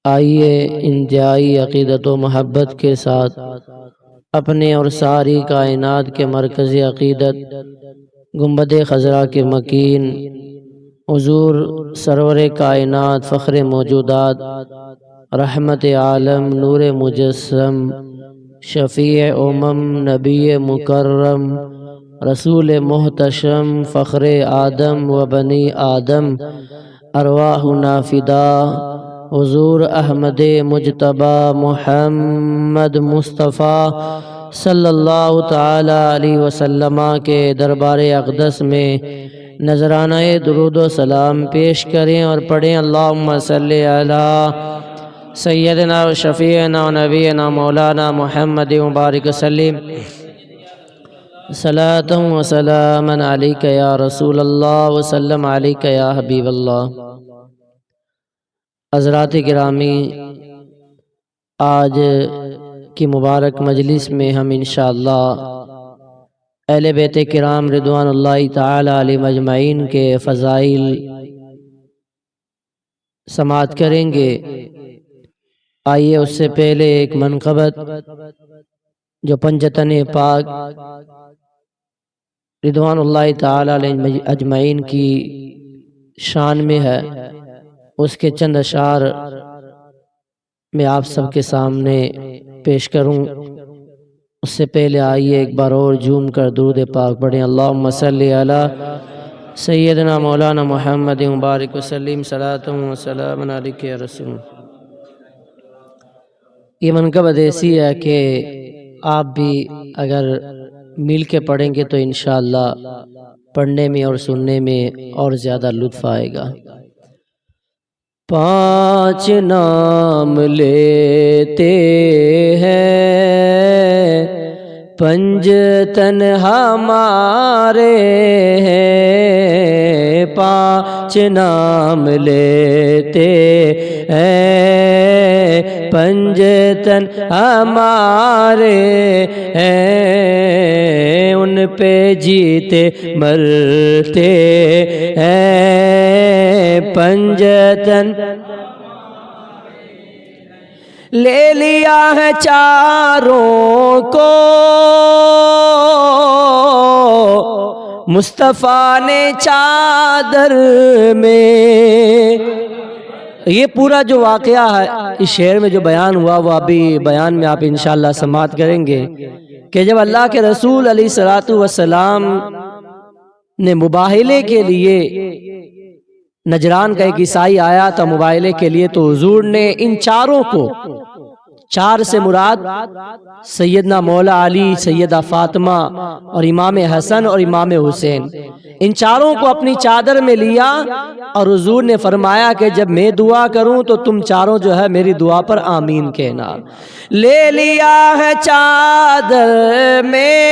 آئیے انتہائی عقیدت و محبت کے ساتھ اپنے اور ساری کائنات کے مرکزی عقیدت گنبد خضرا کے مکین حضور سرور کائنات فخر موجودات رحمت عالم نور مجسم شفیع نبی مکرم رسول محتشم فخر آدم و بنی آدم ارواحنا فدا حضور احمد مجتبی محمد مصطفیٰ صلی اللہ تعالی علیہ وسلم کے دربار اقدس میں نذرانہ درود و سلام پیش کریں اور پڑھیں اللہم صلی علی سیدنا و شفیعنا و نبینا مولانا محمد مبارک وسلم صلاۃ و سلاما علیک یا رسول اللہ وسلم علیک یا حبیب اللہ۔ حضرات گرامی، آج کی مبارک مجلس میں ہم انشاءاللہ اہل بیت کرام رضوان اللہ تعالی علیہم اجمعین کے فضائل سماعت کریں گے۔ آئیے اس سے پہلے ایک منقبت جو پنجتن پاک رضوان اللہ تعالی علیہم اجمعین کی شان میں ہے، اس کے چند اشعار میں آپ سب کے سامنے پیش کروں۔ اس سے پہلے آئیے ایک بار اور جھوم کر درود پاک پڑھیں اللہم صلی علی سیدنا مولانا محمد مبارک وسلم صلاۃ و سلام علیک یا رسول۔ یہ منقبت ایسی ہے کہ آپ بھی اگر مل کے پڑھیں گے تو انشاءاللہ پڑھنے میں اور سننے میں اور زیادہ لطف آئے گا۔ پانچ نام لیتے ہیں پنجتن ہمارے ہیں، پانچ نام لیتے ہیں پنجتن ہمارے ہیں، ان پہ جیتے مرتے ہیں پنجتن لے لیا ہے چاروں کو مصطفیٰ نے چادر میں۔ یہ پورا جو واقعہ ہے اس شعر میں جو بیان ہوا وہ ابھی بیان میں آپ انشاءاللہ سماعت کریں گے کہ جب اللہ کے رسول علیہ الصلوۃ والسلام نے مباہلے کے لیے نجران کا ایک عیسائی آیا تھا مباہلے کے لیے، تو حضور نے ان چاروں کو، چار سے مراد سیدنا مولا علی، سیدہ فاطمہ اور امام حسن اور امام حسین، ان چاروں کو اپنی چادر میں لیا اور حضور نے فرمایا کہ جب میں دعا کروں تو تم چاروں جو ہے میری دعا پر آمین کہنا۔ لے لیا ہے چادر میں،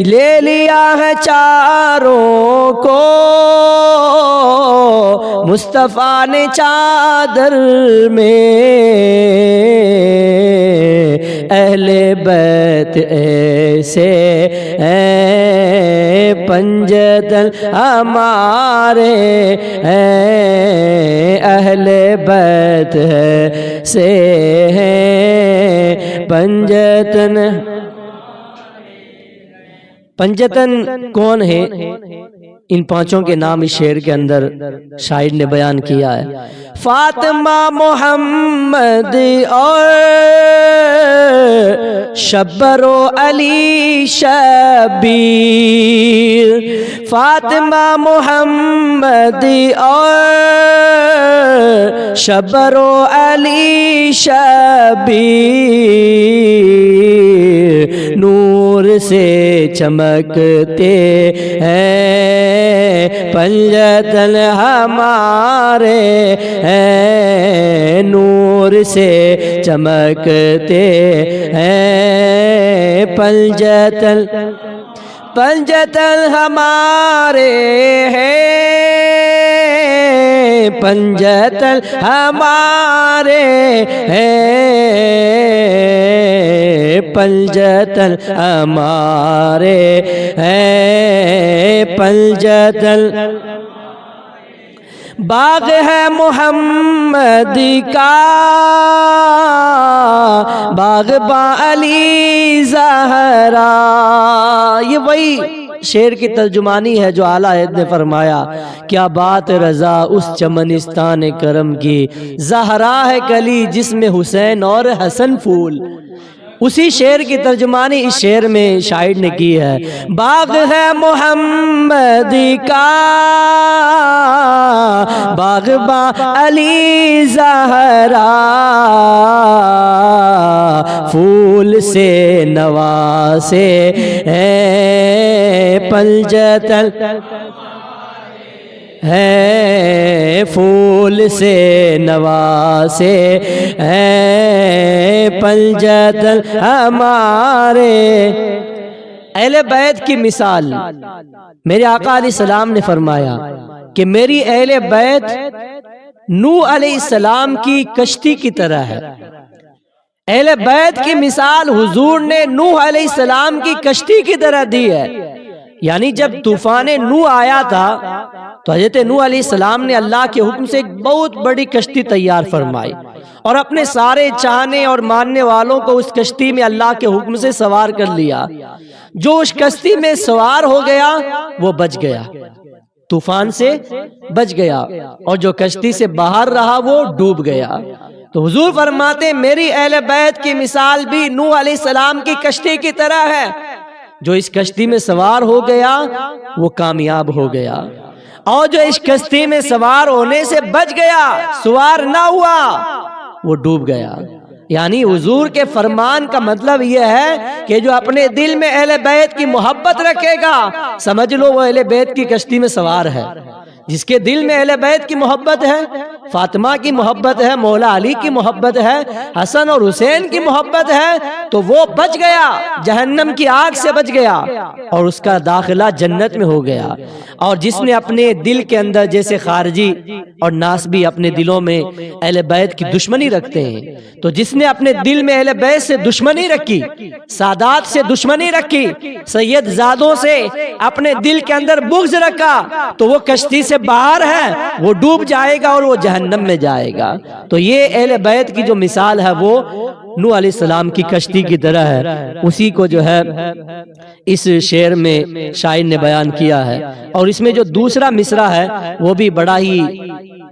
لے لیا ہے چاروں کو مصطفیٰ نے چادر میں، اہل بیت ایسے ہیں پنجتن ہمارے ہیں، اہل بیت سے ہیں پنجتن۔ پنجتن کون ہے؟ ان پانچوں کے نام اس شعر کے اندر شاعر نے بیان کیا ہے۔ فاطمہ محمد اور شبر و علی شبیر، فاطمہ محمد اور شبر و علی شبیر، نور سے چمکتے ہیں پنجتن ہمارے ہیں، نور سے چمکتے ہیں پنجتن، پنجتن ہمارے ہیں پنجتن ہمارے ہیں، پنجتن ہمارے ہیں، پنجتن باغ ہے محمد کا باغ با علی زہرا. یہ وہی شعر کی ترجمانی ہے جو اعلیٰ حضرت نے فرمایا. کیا بات رضا اس چمنستان کرم کی، زہرا ہے کلی جس میں حسین اور حسن پھول. اسی شعر کی ترجمانی اس شعر میں شاعر نے کی ہے. باغ ہے محمد کا باغ با علی زہرا، پھول سے نواسے ہے پنجتن ہے، پھول سے نواسے ہے پنجتن ہمارے. اہل بیت کی مثال میرے آقا علیہ السلام نے فرمایا کہ میری اہل بیت نوح علیہ السلام کی کشتی کی طرح ہے. اہل بیت کی مثال حضور نے نوح علیہ السلام کی کشتی کی طرح دی ہے. یعنی جب طوفان نوح آیا تھا تو حضرت نوح علیہ السلام نے اللہ کے حکم سے ایک بہت بڑی کشتی تیار فرمائی اور اپنے سارے چاہنے اور ماننے والوں کو اس کشتی میں اللہ کے حکم سے سوار کر لیا. جو اس کشتی میں سوار ہو گیا وہ بچ گیا، طوفان سے بچ گیا، اور جو کشتی سے باہر رہا وہ ڈوب گیا. تو حضور فرماتے میری اہل بیت کی مثال بھی نوح علیہ السلام کی کشتی کی طرح ہے. جو اس کشتی میں سوار ہو گیا وہ کامیاب ہو گیا، اور جو اس کشتی میں سوار ہونے سے بچ گیا، سوار نہ ہوا، وہ ڈوب گیا. یعنی حضور کے فرمان کا مطلب یہ ہے کہ جو اپنے دل میں اہل بیت کی محبت رکھے گا، سمجھ لو وہ اہل بیت کی کشتی میں سوار ہے. جس کے دل میں اہل بیت کی محبت ہے، فاطمہ کی محبت ہے، مولا علی کی محبت ہے، حسن اور حسین کی محبت ہے، تو وہ بچ گیا، جہنم کی آگ سے بچ گیا اور اس کا داخلہ جنت میں ہو گیا. اور جس نے اپنے دل کے اندر، جیسے خارجی اور ناسبی اپنے دلوں میں اہل بیت کی دشمنی رکھتے ہیں، تو جس نے اپنے دل میں اہل بیت سے دشمنی رکھی، سادات سے دشمنی رکھی، سید زادوں سے اپنے دل کے اندر بغض رکھا، تو وہ کشتی سے باہر ہے، وہ ڈوب جائے گا اور وہ جہنم میں جائے گا. تو یہ اہل بیت کی جو مثال ہے وہ نوح علیہ السلام کی کشتی کی طرح ہے. اسی کو جو ہے اس شعر میں شاعر نے بیان کیا ہے. اور اس میں جو دوسرا مصرع ہے وہ بھی بڑا ہی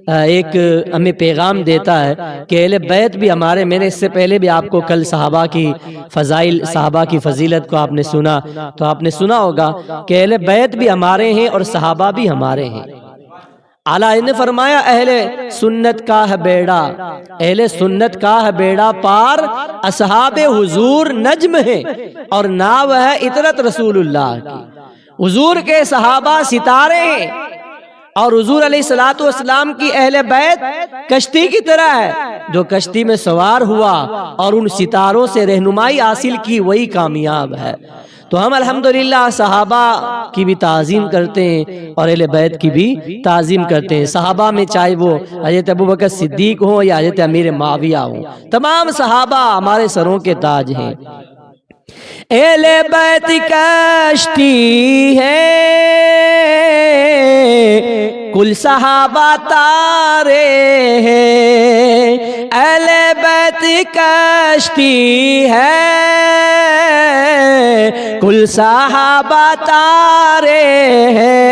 ایک ہمیں پیغام دیتا ہے کہ اہل بیت بھی ہمارے. میں نے اس سے پہلے بھی آپ کو کل صحابہ کی فضائل، صحابہ کی فضیلت کو آپ نے سنا، تو آپ نے سنا ہوگا کہ اہل بیت بھی ہمارے ہیں اور صحابہ بھی ہمارے ہیں. اعلیٰ نے فرمایا اہل سنت کا ہے بیڑا، اہل سنت کا ہے بیڑا پار، اصحاب حضور نجم ہے اور ناو ہے اطرت رسول اللہ کی. حضور کے صحابہ ستارے ہیں اور حضور علیہ الصلوۃ والسلام کی اہل بیت کشتی کی طرح ہے. جو کشتی میں سوار ہوا اور ان ستاروں سے رہنمائی حاصل کی وہی کامیاب ہے. تو ہم الحمدللہ صحابہ کی بھی تعظیم کرتے ہیں اور اہل بیت کی بھی تعظیم کرتے ہیں. صحابہ میں چاہے وہ حضرت ابوبکر صدیق ہوں یا حضرت امیر معاویہ ہوں، تمام صحابہ ہمارے سروں کے تاج ہیں. اہل بیت کشتی ہے کل صحابہ تارے ہیں، اہل بیت کشتی ہے کل صحابہ تارے ہیں،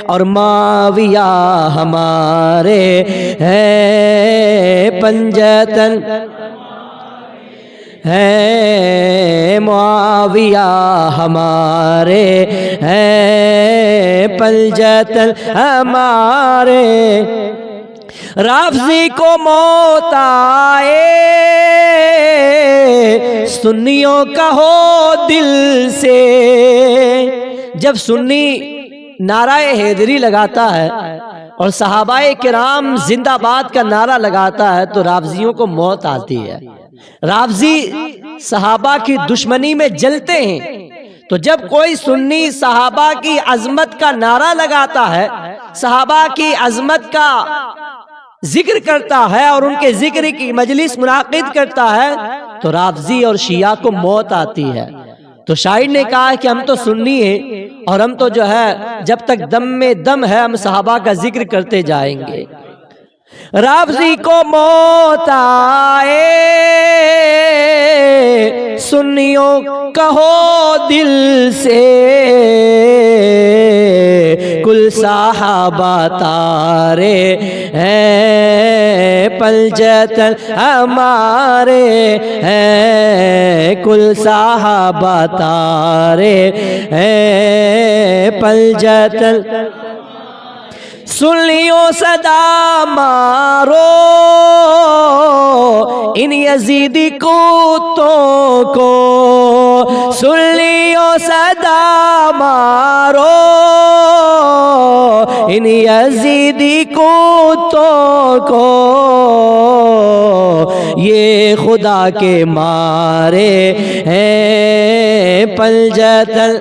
اور معاویہ ہمارے ہیں پنجتن ہے، معاویہ ہمارے ہیں پنجتن ہمارے. رافضی کو موت آئے سنیوں کا ہو دل سے. جب سنی نعرہ حیدری لگاتا ہے اور صحابہ کرام زندہ باد کا نعرہ لگاتا ہے تو رافضیوں کو موت آتی ہے. رافضی صحابہ کی دشمنی میں جلتے ہیں. تو جب کوئی سنی صحابہ کی عظمت کا نعرہ لگاتا ہے، صحابہ کی عظمت کا ذکر کرتا ہے اور ان کے ذکر کی مجلس منعقد کرتا ہے، تو رافضی اور شیعہ کو موت آتی ہے. تو شاعر نے کہا کہ ہم تو سنی ہیں اور ہم تو جو ہے جب تک دم میں دم ہے ہم صحابہ کا ذکر کرتے جائیں گے۔ رافضی کو موت آئے سنیوں کہو دل سے، کل صحابہ تارے ہیں پلجتن ہمارے ہیں، کل صحابہ تارے ہیں پلجتن، سنیوں صدا مارو ان یزیدی کتوں کو، سنیوں صدا مارو ان یزیدی کتوں کو، یہ خدا کے مارے ہیں پلجتن۔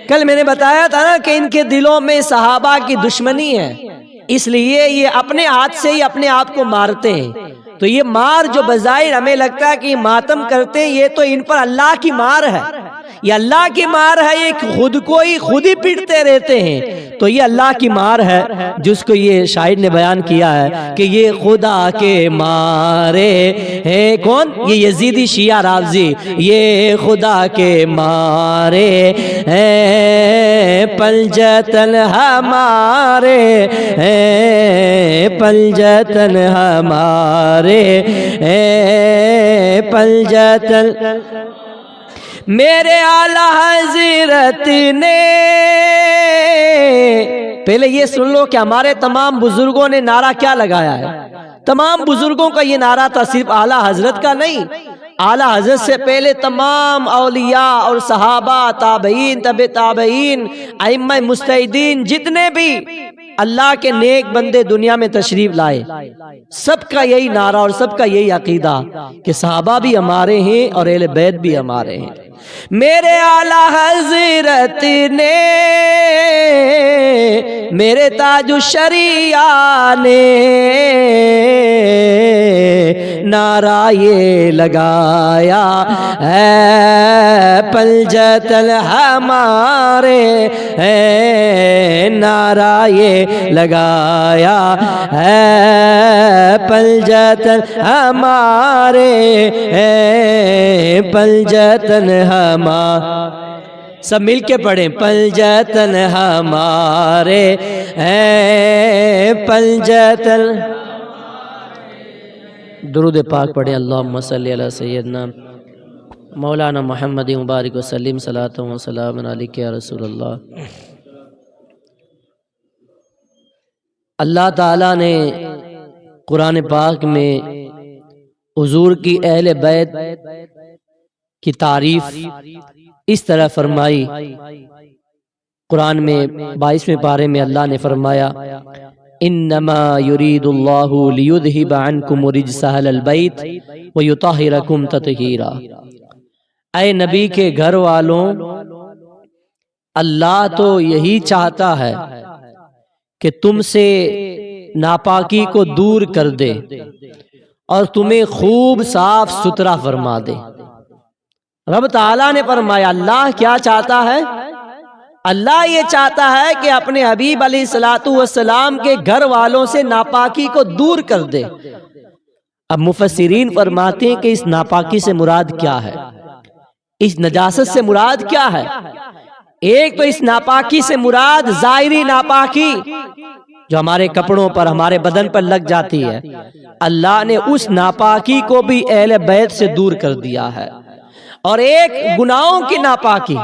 کل میں نے بتایا تھا نا کہ ان کے دلوں میں صحابہ کی دشمنی ہے، اس لیے یہ اپنے ہاتھ سے ہی اپنے آپ کو مارتے ہیں۔ تو یہ مار جو بظاہر ہمیں لگتا ہے کہ یہ ماتم کرتے ہیں، یہ تو ان پر اللہ کی مار ہے، یہ اللہ کی مار ہے، یہ خود کو ہی خود ہی پیٹتے رہتے ہیں۔ تو یہ اللہ کی مار ہے جس کو یہ شاعر نے بیان کیا ہے کہ یہ خدا کے مارے ہیں کون؟ یہ یزیدی شیعہ رافضی، یہ خدا کے مارے ہیں پلجتن ہمارے ہیں، پلجتن ہمارے ہیں پلجتن۔ میرے اعلیٰ حضرت نے، پہلے یہ سن لو کہ ہمارے تمام بزرگوں نے نعرہ کیا لگایا ہے۔ تمام بزرگوں کا یہ نعرہ تھا، صرف اعلیٰ حضرت کا نہیں۔ اعلیٰ حضرت سے پہلے تمام اولیاء اور صحابہ، تابعین، تبع تابعین، ائمہ مجتہدین، جتنے بھی اللہ کے نیک بندے دنیا میں تشریف لائے، سب کا یہی نعرہ اور سب کا یہی عقیدہ کہ صحابہ بھی ہمارے ہیں اور اہل بیت بھی ہمارے ہیں۔ میرے اعلیٰ حضرت نے، میرے تاج الشریعہ نے نعرہ یہ لگایا ہے پلجتن ہمارے ہیں، نعرہ یہ لگایا ہے پلجتن ہمارے ہیں، پلجتن ہمارے، سب مل کے پڑھیں، پلجتن ہمارے ہیں پلجتن۔ درود پاک پڑھیں، اللہم صلی علی سیدنا مولانا محمد مبارک وسلم، صلاۃ و سلام علیک یا رسول اللہ۔ اللہ تعالیٰ نے قرآن پاک میں حضور کی اہل بیت کی تعریف اس طرح فرمائی۔ قرآن میں 22ویں پارے میں اللہ نے فرمایا، انما یرید اللہ لیذہب عنکم الرجس اہل البیت ویطہرکم تطہیرا۔ اے نبی کے گھر والوں، اللہ تو یہی چاہتا ہے کہ تم سے ناپاکی کو دور کر دے اور تمہیں خوب صاف ستھرا فرما دے۔ رب تعالیٰ نے فرمایا، اللہ کیا چاہتا ہے؟ اللہ یہ چاہتا ہے کہ اپنے حبیب علیہ السلام کے گھر والوں سے ناپاکی کو دور کر دے۔ اب مفسرین فرماتے ہیں کہ اس ناپاکی سے مراد کیا ہے، اس نجاست سے مراد کیا ہے؟ ایک تو اس ناپاکی سے مراد ظاہری ناپاکی جو ہمارے کپڑوں پر، ہمارے بدن پر لگ جاتی ہے، اللہ نے اس ناپاکی کو بھی اہل بیت سے دور کر دیا ہے۔ اور ایک گناہوں کی ناپاکی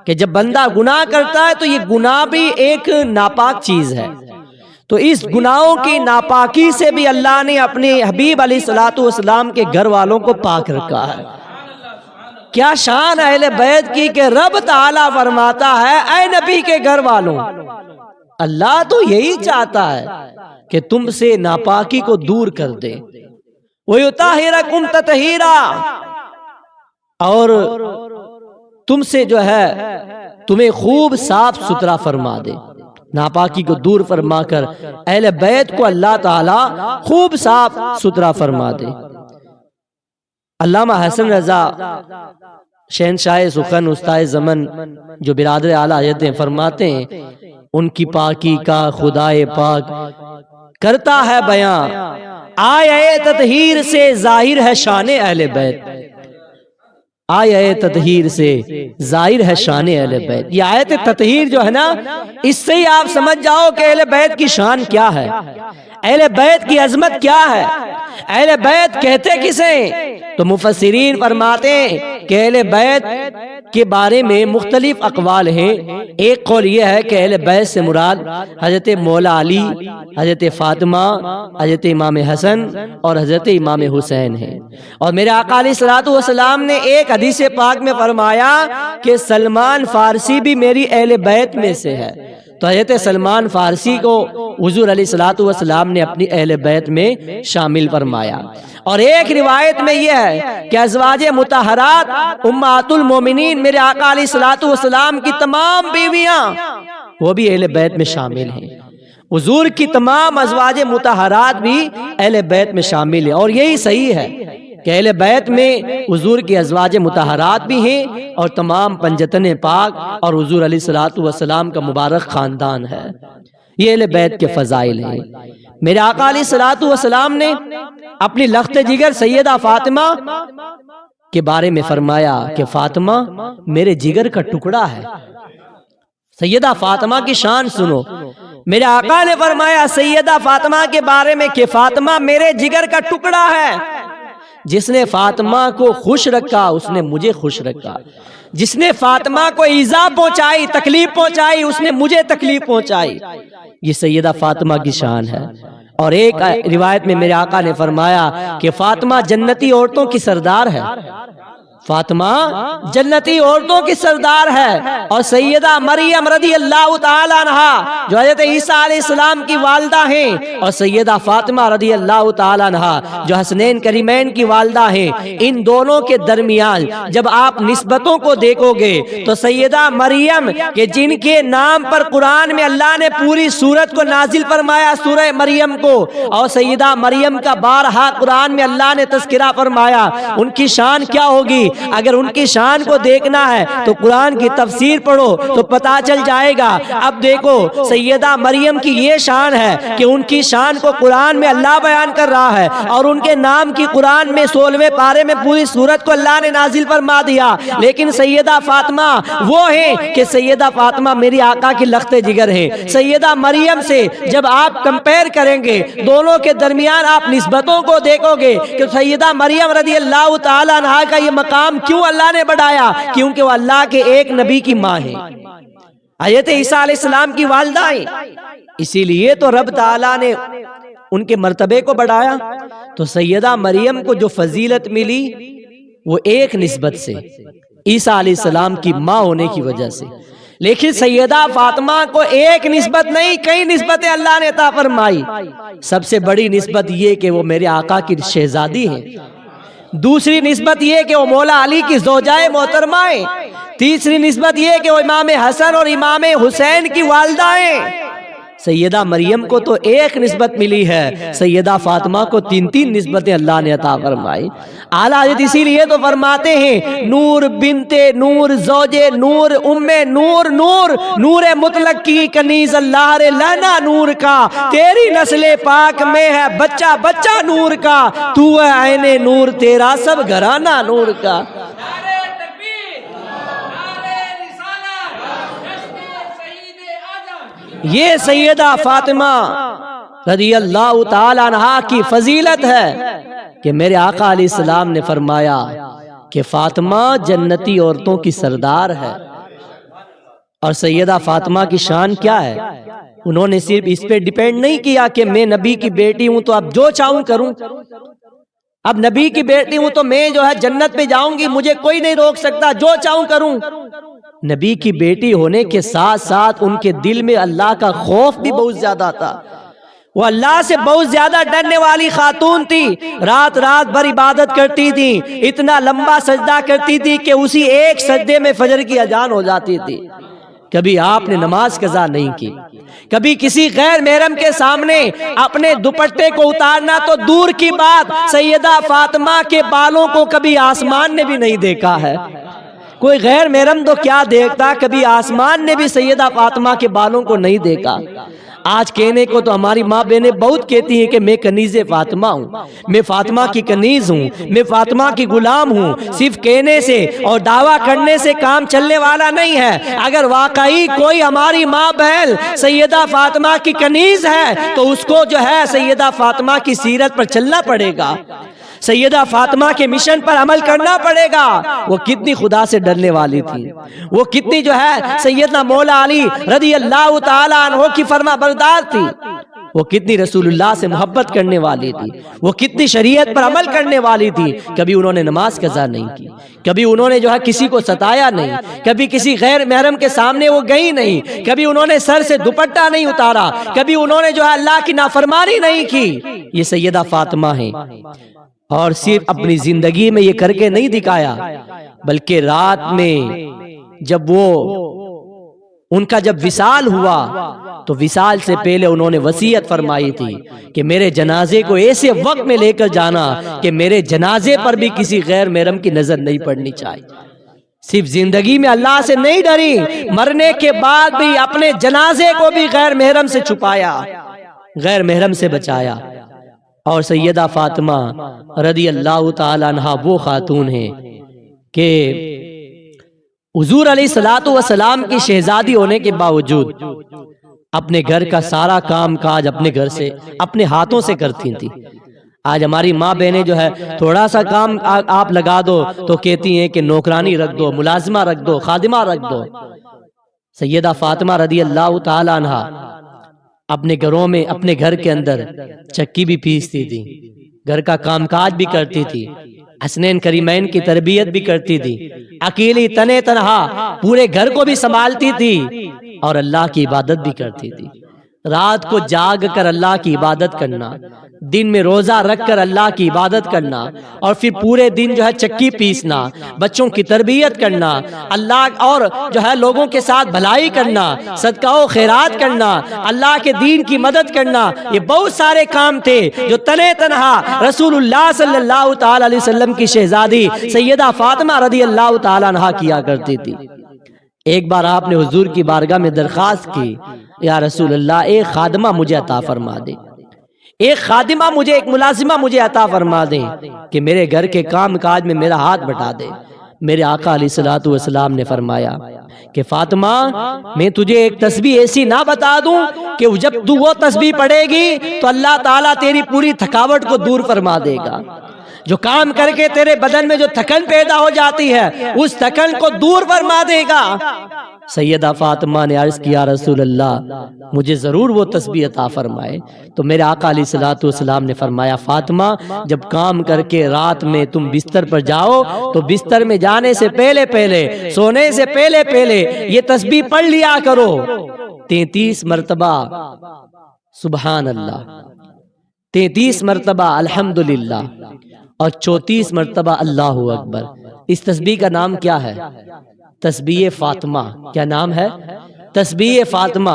کہ جب بندہ گناہ کرتا ہے تو یہ گناہ بھی ایک ناپاک چیز ہے، تو اس گناہوں کی ناپاکی سے بھی اللہ نے اپنے حبیب علیہ السلام کے گھر والوں کو پاک رکھا ہے۔ کیا شان اہل بیت کی کہ رب تعالیٰ فرماتا ہے، اے نبی کے گھر والوں، اللہ تو یہی چاہتا ہے کہ تم سے ناپاکی کو دور کر دے، وَيُطَهِّرَكُمْ تَطْهِيرًا، اور تم سے جو ہے تمہیں خوب صاف ستھرا فرما دے۔ ناپاکی کو دور فرما کر اہل بیت کو اللہ تعالیٰ خوب صاف ستھرا فرما دے۔ علامہ حسن رضا شہنشاہ سخن استاد زمن جو برادر اعلیٰ حضرت ہیں فرماتے ہیں ان کی پاکی کا خدائے پاک کرتا ہے بیاں، آیہ تطہیر سے ظاہر ہے شان اہل بیت، آیہ تطہیر سے ظاہر ہے شان اہل بیت۔ یہ آیت تطہیر جو ہے نا، اس سے ہی آپ سمجھ جاؤ کہ اہل بیت کی شان کیا ہے، اہل بیت کی عظمت کیا ہے، اہل بیت کہتے کسے؟ تو مفسرین فرماتے ہیں کہ اہل بیت کے بارے میں مختلف اقوال ہیں۔ ایک قول یہ ہے کہ اہل بیت سے مراد حضرت مولا علی، حضرت فاطمہ، حضرت امام حسن اور حضرت امام حسین ہیں۔ اور میرے آقا علیہ الصلوۃ والسلام نے ایک حدیث پاک میں فرمایا کہ سلمان فارسی بھی میری اہل بیت میں سے ہے۔ تو حضرت سلمان فارسی کو حضور علیہ الصلوۃ والسلام نے اپنی اہل بیت میں شامل فرمایا۔ اور ایک روایت میں یہ ہے کہ ازواج مطہرات امہات المومنین میرے آقا علیہ الصلوۃ والسلام کی تمام بیویاں وہ بھی اہل بیت میں شامل ہیں۔ حضور کی تمام ازواج مطہرات بھی اہل بیت میں شامل ہیں، اور یہی صحیح ہے کہ اہل بیت میں حضور کی ازواج مطہرات بھی ہیں اور تمام پنجتن پاک اور حضور علیہ الصلوۃ والسلام کا مبارک خاندان ہے۔ یہ اہل بیت کے فضائل ہیں۔ میرے آقا علیہ الصلوۃ والسلام نے اپنی لخت جگر سیدہ فاطمہ کے بارے میں فرمایا کہ فاطمہ میرے جگر کا ٹکڑا ہے۔ سیدہ فاطمہ کی شان سنو، میرے آقا نے فرمایا سیدہ فاطمہ کے بارے میں کہ فاطمہ میرے جگر کا ٹکڑا ہے۔ جس نے فاطمہ کو خوش رکھا اس نے مجھے خوش رکھا، جس نے فاطمہ کو ایذا پہنچائی، تکلیف پہنچائی، اس نے مجھے تکلیف پہنچائی۔ یہ سیدہ فاطمہ کی شان ہے۔ اور ایک روایت میں میرے آقا نے فرمایا کہ فاطمہ جنتی عورتوں کی سردار ہے، فاطمہ جنتی عورتوں کی سردار ہے۔ اور سیدہ مریم رضی اللہ تعالی عنہا جو حضرت عیسیٰ علیہ السلام کی والدہ ہیں، اور سیدہ فاطمہ رضی اللہ تعالی عنہا جو حسنین کریمین کی والدہ ہیں، ان دونوں کے درمیان جب آپ نسبتوں کو دیکھو گے تو سیدہ مریم کہ جن کے نام پر قرآن میں اللہ نے پوری سورت کو نازل فرمایا سورہ مریم کو، اور سیدہ مریم کا بارہا قرآن میں اللہ نے تذکرہ فرمایا، ان کی شان کیا ہوگی؟ اگر ان کی شان کو دیکھنا ہے تو قرآن کی تفسیر پڑھو تو پتا چل جائے گا۔ اب دیکھو سیدہ مریم کی یہ شان ہے کہ ان کی شان کو قرآن میں اللہ بیان کر رہا ہے، اور ان کے نام کی قرآن میں 16ویں پارے میں پوری سورت کو اللہ نے نازل فرما دیا۔ لیکن سیدہ فاطمہ وہ ہیں کہ سیدہ فاطمہ میری آقا کی لخت جگر ہیں۔ سیدہ مریم سے جب آپ کمپیر کریں گے، دونوں کے درمیان آپ نسبتوں کو دیکھو گے کہ سیدہ مریم رضی اللہ تعالی عنہا کا یہ مقام کیوں اللہ نے بڑھایا؟ کیونکہ وہ اللہ کے ایک نبی کی ماں ہے، حضرت عیسیٰ علیہ السلام کی والدہ ہیں، اسی لیے تو رب تعالیٰ نے ان کے مرتبے کو بڑھایا۔ تو سیدہ مریم کو جو فضیلت ملی وہ ایک نسبت سے، عیسیٰ علیہ السلام کی ماں ہونے کی وجہ سے۔ لیکن سیدہ فاطمہ کو ایک نسبت نہیں، کئی نسبتیں اللہ نے عطا فرمائی۔ سب سے بڑی نسبت یہ کہ وہ میرے آقا کی شہزادی ہیں، دوسری نسبت یہ کہ وہ مولا علی کی زوجائے محترمہ ہیں، تیسری نسبت یہ کہ وہ امام حسن اور امام حسین کی والدہ ہیں۔ سیدہ مریم کو تو ایک نسبت ملی ہے، سیدہ فاطمہ کو تین تین نسبتیں اللہ نے عطا فرمائی۔ اعلیٰ حضرت اسی لیے تو فرماتے ہیں نور بنت نور زوج نور ام نور نور نور مطلق کی کنیز اللہ رے لانا نور کا، تیری نسل پاک میں ہے بچہ بچہ نور کا، تو ہے عین نور تیرا سب گھرانہ نور کا۔ یہ سیدہ فاطمہ رضی اللہ تعالی عنہا کی فضیلت ہے کہ میرے آقا علیہ السلام نے فرمایا کہ فاطمہ جنتی عورتوں کی سردار ہے۔ اور سیدہ فاطمہ کی شان کیا ہے؟ انہوں نے صرف اس پہ ڈیپینڈ نہیں کیا کہ میں نبی کی بیٹی ہوں تو اب جو چاہوں کروں، اب نبی کی بیٹی ہوں تو میں جو ہے جنت پہ جاؤں گی، مجھے کوئی نہیں روک سکتا، جو چاہوں کروں۔ نبی کی بیٹی ہونے کے ساتھ ساتھ ان کے دل میں اللہ کا خوف بھی بہت زیادہ تھا، وہ اللہ سے بہت زیادہ ڈرنے والی خاتون تھی، رات رات بھر عبادت کرتی تھی، اتنا لمبا سجدہ کرتی تھی کہ اسی ایک سجدے میں فجر کی اذان ہو جاتی تھی۔ کبھی آپ نے نماز قضا نہیں کی، کبھی کسی غیر محرم کے سامنے اپنے دوپٹے کو اتارنا تو دور کی بات، سیدہ فاطمہ کے بالوں کو کبھی آسمان نے بھی نہیں دیکھا ہے۔ کوئی غیر محرم تو کیا دیکھتا، کبھی آسمان نے بھی سیدہ فاطمہ کے بالوں کو نہیں دیکھا۔ آج کہنے کو تو ہماری ماں بہنیں بہت کہتی ہیں کہ میں کنیز فاطمہ ہوں، میں فاطمہ کی کنیز ہوں، میں فاطمہ کی غلام ہوں۔ صرف کہنے سے اور دعویٰ کرنے سے کام چلنے والا نہیں ہے۔ اگر واقعی کوئی ہماری ماں بہن سیدہ فاطمہ کی کنیز ہے تو اس کو جو ہے سیدہ فاطمہ کی سیرت پر چلنا پڑے گا، سیدہ فاطمہ کے مشن پر عمل کرنا پڑے گا۔ وہ کتنی خدا سے ڈرنے والی تھی، وہ کتنی جو ہے سیدنا مولا علی رضی اللہ تعالیٰ عنہ کی فرما بردار تھی، وہ کتنی رسول اللہ سے محبت کرنے والی تھی، وہ کتنی شریعت پر عمل کرنے والی تھی۔ کبھی انہوں نے نماز قضا نہیں کی، کبھی انہوں نے جو ہے کسی کو ستایا نہیں، کبھی کسی غیر محرم کے سامنے وہ گئی نہیں، کبھی انہوں نے سر سے دوپٹہ نہیں اتارا، کبھی انہوں نے جو ہے اللہ کی نافرمانی نہیں کی۔ یہ سیدہ فاطمہ ہیں، اور صرف اپنی زندگی میں یہ کر کے نہیں دکھایا، بلکہ رات میں جب وہ ان کا جب وصال ہوا تو وصال سے پہلے انہوں نے وصیت فرمائی تھی کہ میرے جنازے کو ایسے وقت میں لے کر جانا کہ میرے جنازے پر بھی کسی غیر محرم کی نظر نہیں پڑنی چاہیے۔ صرف زندگی میں اللہ سے نہیں ڈری، مرنے کے بعد بھی اپنے جنازے کو بھی غیر محرم سے چھپایا، غیر محرم سے بچایا۔ اور سیدہ فاطمہ رضی اللہ تعالیٰ عنہا وہ خاتون ہیں کہ حضور علیہ الصلوۃ والسلام کی شہزادی ہونے کے باوجود اپنے گھر کا سارا کام کاج اپنے گھر سے اپنے ہاتھوں سے کرتی تھی۔ آج ہماری ماں بہنیں جو ہے تھوڑا سا کام آپ لگا دو تو کہتی ہیں کہ نوکرانی رکھ دو، ملازمہ رکھ دو، خادمہ رکھ دو۔ سیدہ فاطمہ رضی اللہ تعالیٰ عنہا اپنے گھروں میں اپنے گھر کے اندر چکی بھی پیستی تھی، گھر کا کام کاج بھی کرتی تھی، حسنین کریمین کی تربیت بھی کرتی تھی، اکیلی تنے تنہا پورے گھر کو بھی سنبھالتی تھی اور اللہ کی عبادت بھی کرتی تھی۔ رات کو جاگ کر اللہ کی عبادت کرنا، دن میں روزہ رکھ کر اللہ کی عبادت کرنا، اور پھر پورے دن جو ہے چکی پیسنا، بچوں کی تربیت کرنا، اللہ اور جو ہے لوگوں کے ساتھ بھلائی کرنا، صدقہ و خیرات کرنا، اللہ کے دین کی مدد کرنا، یہ بہت سارے کام تھے جو تنے تنہا رسول اللہ صلی اللہ تعالی علیہ وسلم کی شہزادی سیدہ فاطمہ رضی اللہ تعالی عنہا کیا کرتی تھی۔ ایک بار آپ نے حضور کی بارگاہ میں درخواست کی، یا رسول اللہ ایک خادمہ مجھے عطا فرما دے، ایک خادمہ مجھے، ایک ملازمہ مجھے عطا فرما دیں کہ میرے گھر کے کام کاج میں میرا ہاتھ بٹا دے۔ میرے آقا علیہ الصلوۃ والسلام نے فرمایا کہ فاطمہ میں تجھے ایک تسبیح ایسی نہ بتا دوں کہ جب تو وہ تسبیح پڑھے گی تو اللہ تعالیٰ تیری پوری تھکاوٹ کو دور فرما دے گا، جو کام کر کے تیرے بدن میں جو تھکن پیدا ہو جاتی ہے اس تھکن کو دور فرما دے گا۔ سیدہ فاطمہ نے عرض کیا رسول اللہ مجھے ضرور وہ تسبیح عطا فرمائے۔ تو میرے آقا علیہ الصلوۃ والسلام نے فرمایا فاطمہ جب کام کر کے رات میں تم بستر پر جاؤ تو بستر میں جانے سے پہلے پہلے، سونے سے پہلے پہلے یہ تسبیح پڑھ لیا کرو 33 مرتبہ سبحان اللہ، 33 مرتبہ الحمدللہ، اور 34 مرتبہ اللہ اکبر۔ اس تسبیح کا نام کیا ہے؟ تسبیح فاطمہ۔ کیا نام ہے؟ تسبیح فاطمہ۔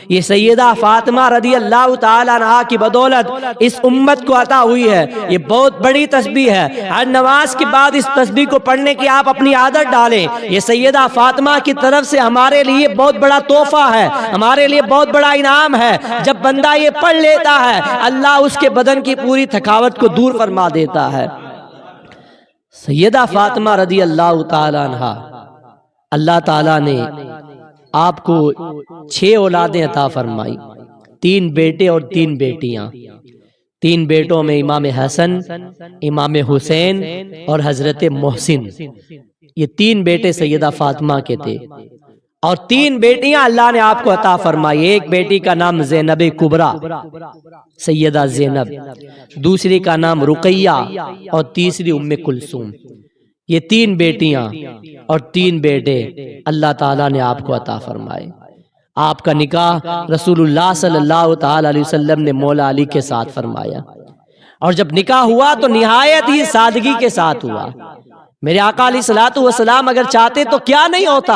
یہ سیدہ فاطمہ رضی اللہ تعالیٰ عنہا کی بدولت اس امت کو عطا ہوئی ہے۔ یہ بہت بڑی تسبیح ہے، ہر نماز کے بعد اس تسبیح کو پڑھنے کی آپ اپنی عادت ڈالیں۔ یہ سیدہ فاطمہ کی طرف سے ہمارے لیے بہت بڑا تحفہ ہے، ہمارے لیے بہت بڑا انعام ہے۔ جب بندہ یہ پڑھ لیتا ہے اللہ اس کے بدن کی پوری تھکاوٹ کو دور فرما دیتا ہے۔ سیدہ فاطمہ رضی اللہ تعالیٰ عنہا، اللہ تعالیٰ نے آپ کو 6 اولادیں عطا فرمائی، 3 بیٹے اور 3 بیٹیاں۔ 3 بیٹوں میں امام حسن، امام حسین اور حضرت محسن، یہ 3 بیٹے سیدہ فاطمہ کے تھے، اور 3 بیٹیاں اللہ نے آپ کو عطا فرمائی۔ ایک بیٹی کا نام زینب کبریٰ، سیدہ زینب، دوسری کا نام رقیہ، اور تیسری ام کلثوم۔ یہ 3 بیٹیاں اور 3 بیٹے اللہ تعالیٰ نے آپ کو عطا فرمائے۔ آپ کا نکاح رسول اللہ صلی اللہ تعالی علیہ وسلم نے مولا علی کے ساتھ فرمایا، اور جب نکاح ہوا تو نہایت ہی سادگی کے ساتھ ہوا۔ میرے آقا علیہ الصلوۃ والسلام اگر چاہتے تو کیا نہیں ہوتا،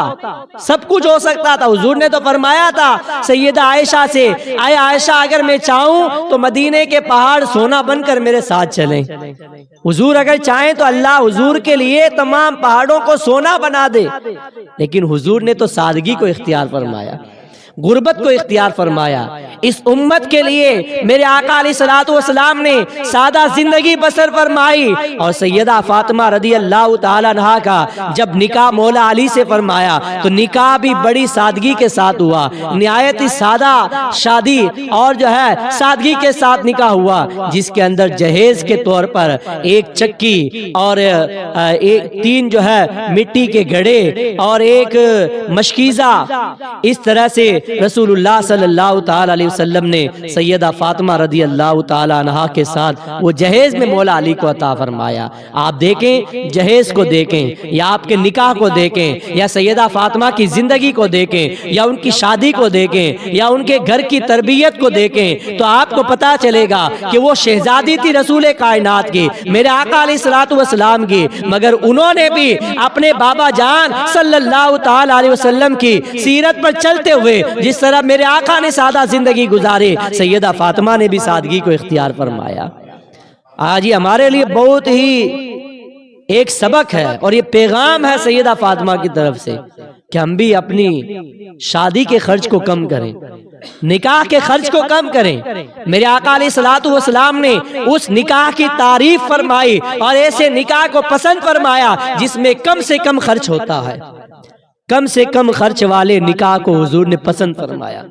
سب کچھ ہو سکتا تھا۔ حضور نے تو فرمایا تھا سیدہ عائشہ سے، اے عائشہ اگر میں چاہوں تو مدینے کے پہاڑ سونا بن کر میرے ساتھ چلیں۔ حضور اگر چاہیں تو اللہ حضور کے لیے تمام پہاڑوں کو سونا بنا دے، لیکن حضور نے تو سادگی کو اختیار فرمایا، غربت کو اختیار فرمایا۔ اس امت کے لیے میرے آقا علیہ الصلوۃ والسلام نے سادہ زندگی بسر فرمائی، اور سیدہ فاطمہ رضی اللہ تعالیٰ عنہا کا جب نکاح مولا علی سے فرمایا تو نکاح بھی بڑی سادگی کے ساتھ ہوا، نہایت ہی سادہ شادی اور جو ہے سادگی کے ساتھ نکاح ہوا، جس کے اندر جہیز کے طور پر ایک چکی اور تین جو ہے مٹی کے گھڑے اور ایک مشکیزہ، اس طرح سے رسول اللہ صلی اللہ تعالی علیہ وسلم نے سیدہ فاطمہ رضی اللہ تعالی عنہا کے ساتھ وہ جہیز میں مولا علی کو عطا فرمایا۔ آپ دیکھیں جہیز کو دیکھیں یا آپ کے نکاح کو دیکھیں یا سیدہ فاطمہ کی زندگی کو دیکھیں یا ان کی شادی کو دیکھیں یا ان کے گھر کی تربیت کو دیکھیں تو آپ کو پتا چلے گا کہ وہ شہزادی تھی رسول کائنات کی، میرے آقا علیہ الصلوۃ والسلام کی، مگر انہوں نے بھی اپنے بابا جان صلی اللہ تعالی علیہ وسلم کی سیرت پر چلتے ہوئے جس طرح میرے آقا نے سادہ زندگی گزاری، سیدہ فاطمہ نے بھی سادگی کو اختیار فرمایا۔ آج یہ ہمارے لیے بہت ہی ایک سبق ہے اور یہ پیغام ہے سیدہ فاطمہ کی طرف سے کہ ہم بھی اپنی شادی کے خرچ کو کم کریں، نکاح کے خرچ کو کم کریں۔ میرے آقا علیہ الصلوۃ والسلام نے اس نکاح کی تعریف فرمائی اور ایسے نکاح کو پسند فرمایا جس میں کم سے کم خرچ ہوتا ہے، کم سے کم خرچ والے نکاح کو حضور نے پسند فرمایا۔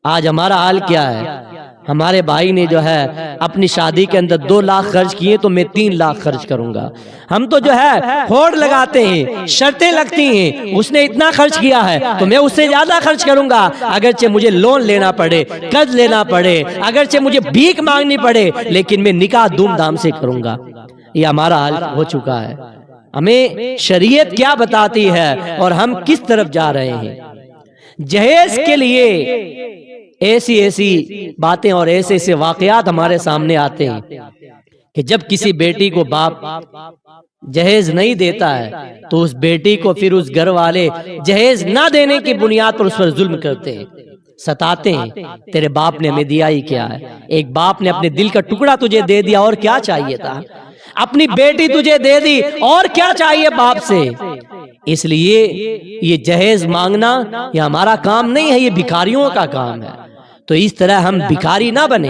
آج ہمارا حال کیا ہے؟ ہمارے بھائی نے جو ہے اپنی شادی کے اندر 2 لاکھ خرچ کیے تو میں 3 لاکھ خرچ کروں گا۔ ہم تو جو ہے ہوڑ لگاتے ہیں، شرطیں لگتی ہیں، اس نے اتنا خرچ کیا ہے تو میں اس سے زیادہ خرچ کروں گا، اگرچہ مجھے لون لینا پڑے، قرض لینا پڑے، اگرچہ مجھے بھیک مانگنی پڑے، لیکن میں نکاح دھوم دھام سے کروں گا۔ یہ ہمارا حال ہو چکا ہے۔ ہمیں شریعت کیا بتاتی ہے اور ہم کس طرف جا رہے ہیں؟ جہیز کے لیے ایسی ایسی باتیں اور ایسے ایسے واقعات ہمارے سامنے آتے ہیں کہ جب کسی بیٹی کو باپ جہیز نہیں دیتا ہے تو اس بیٹی کو پھر اس گھر والے جہیز نہ دینے کی بنیاد پر اس پر ظلم کرتے ہیں، ستاتے ہیں۔ تیرے باپ نے ہمیں دیا ہی کیا ہے؟ ایک باپ نے اپنے دل کا ٹکڑا تجھے دے دیا، اور کیا چاہیے تھا؟ اپنی بیٹی تجھے دے دی، اور کیا چاہیے باپ سے؟ اس لیے یہ جہیز مانگنا یہ ہمارا کام نہیں ہے، یہ بھکاریوں کا کام ہے۔ تو اس طرح ہم بھکاری نہ بنے۔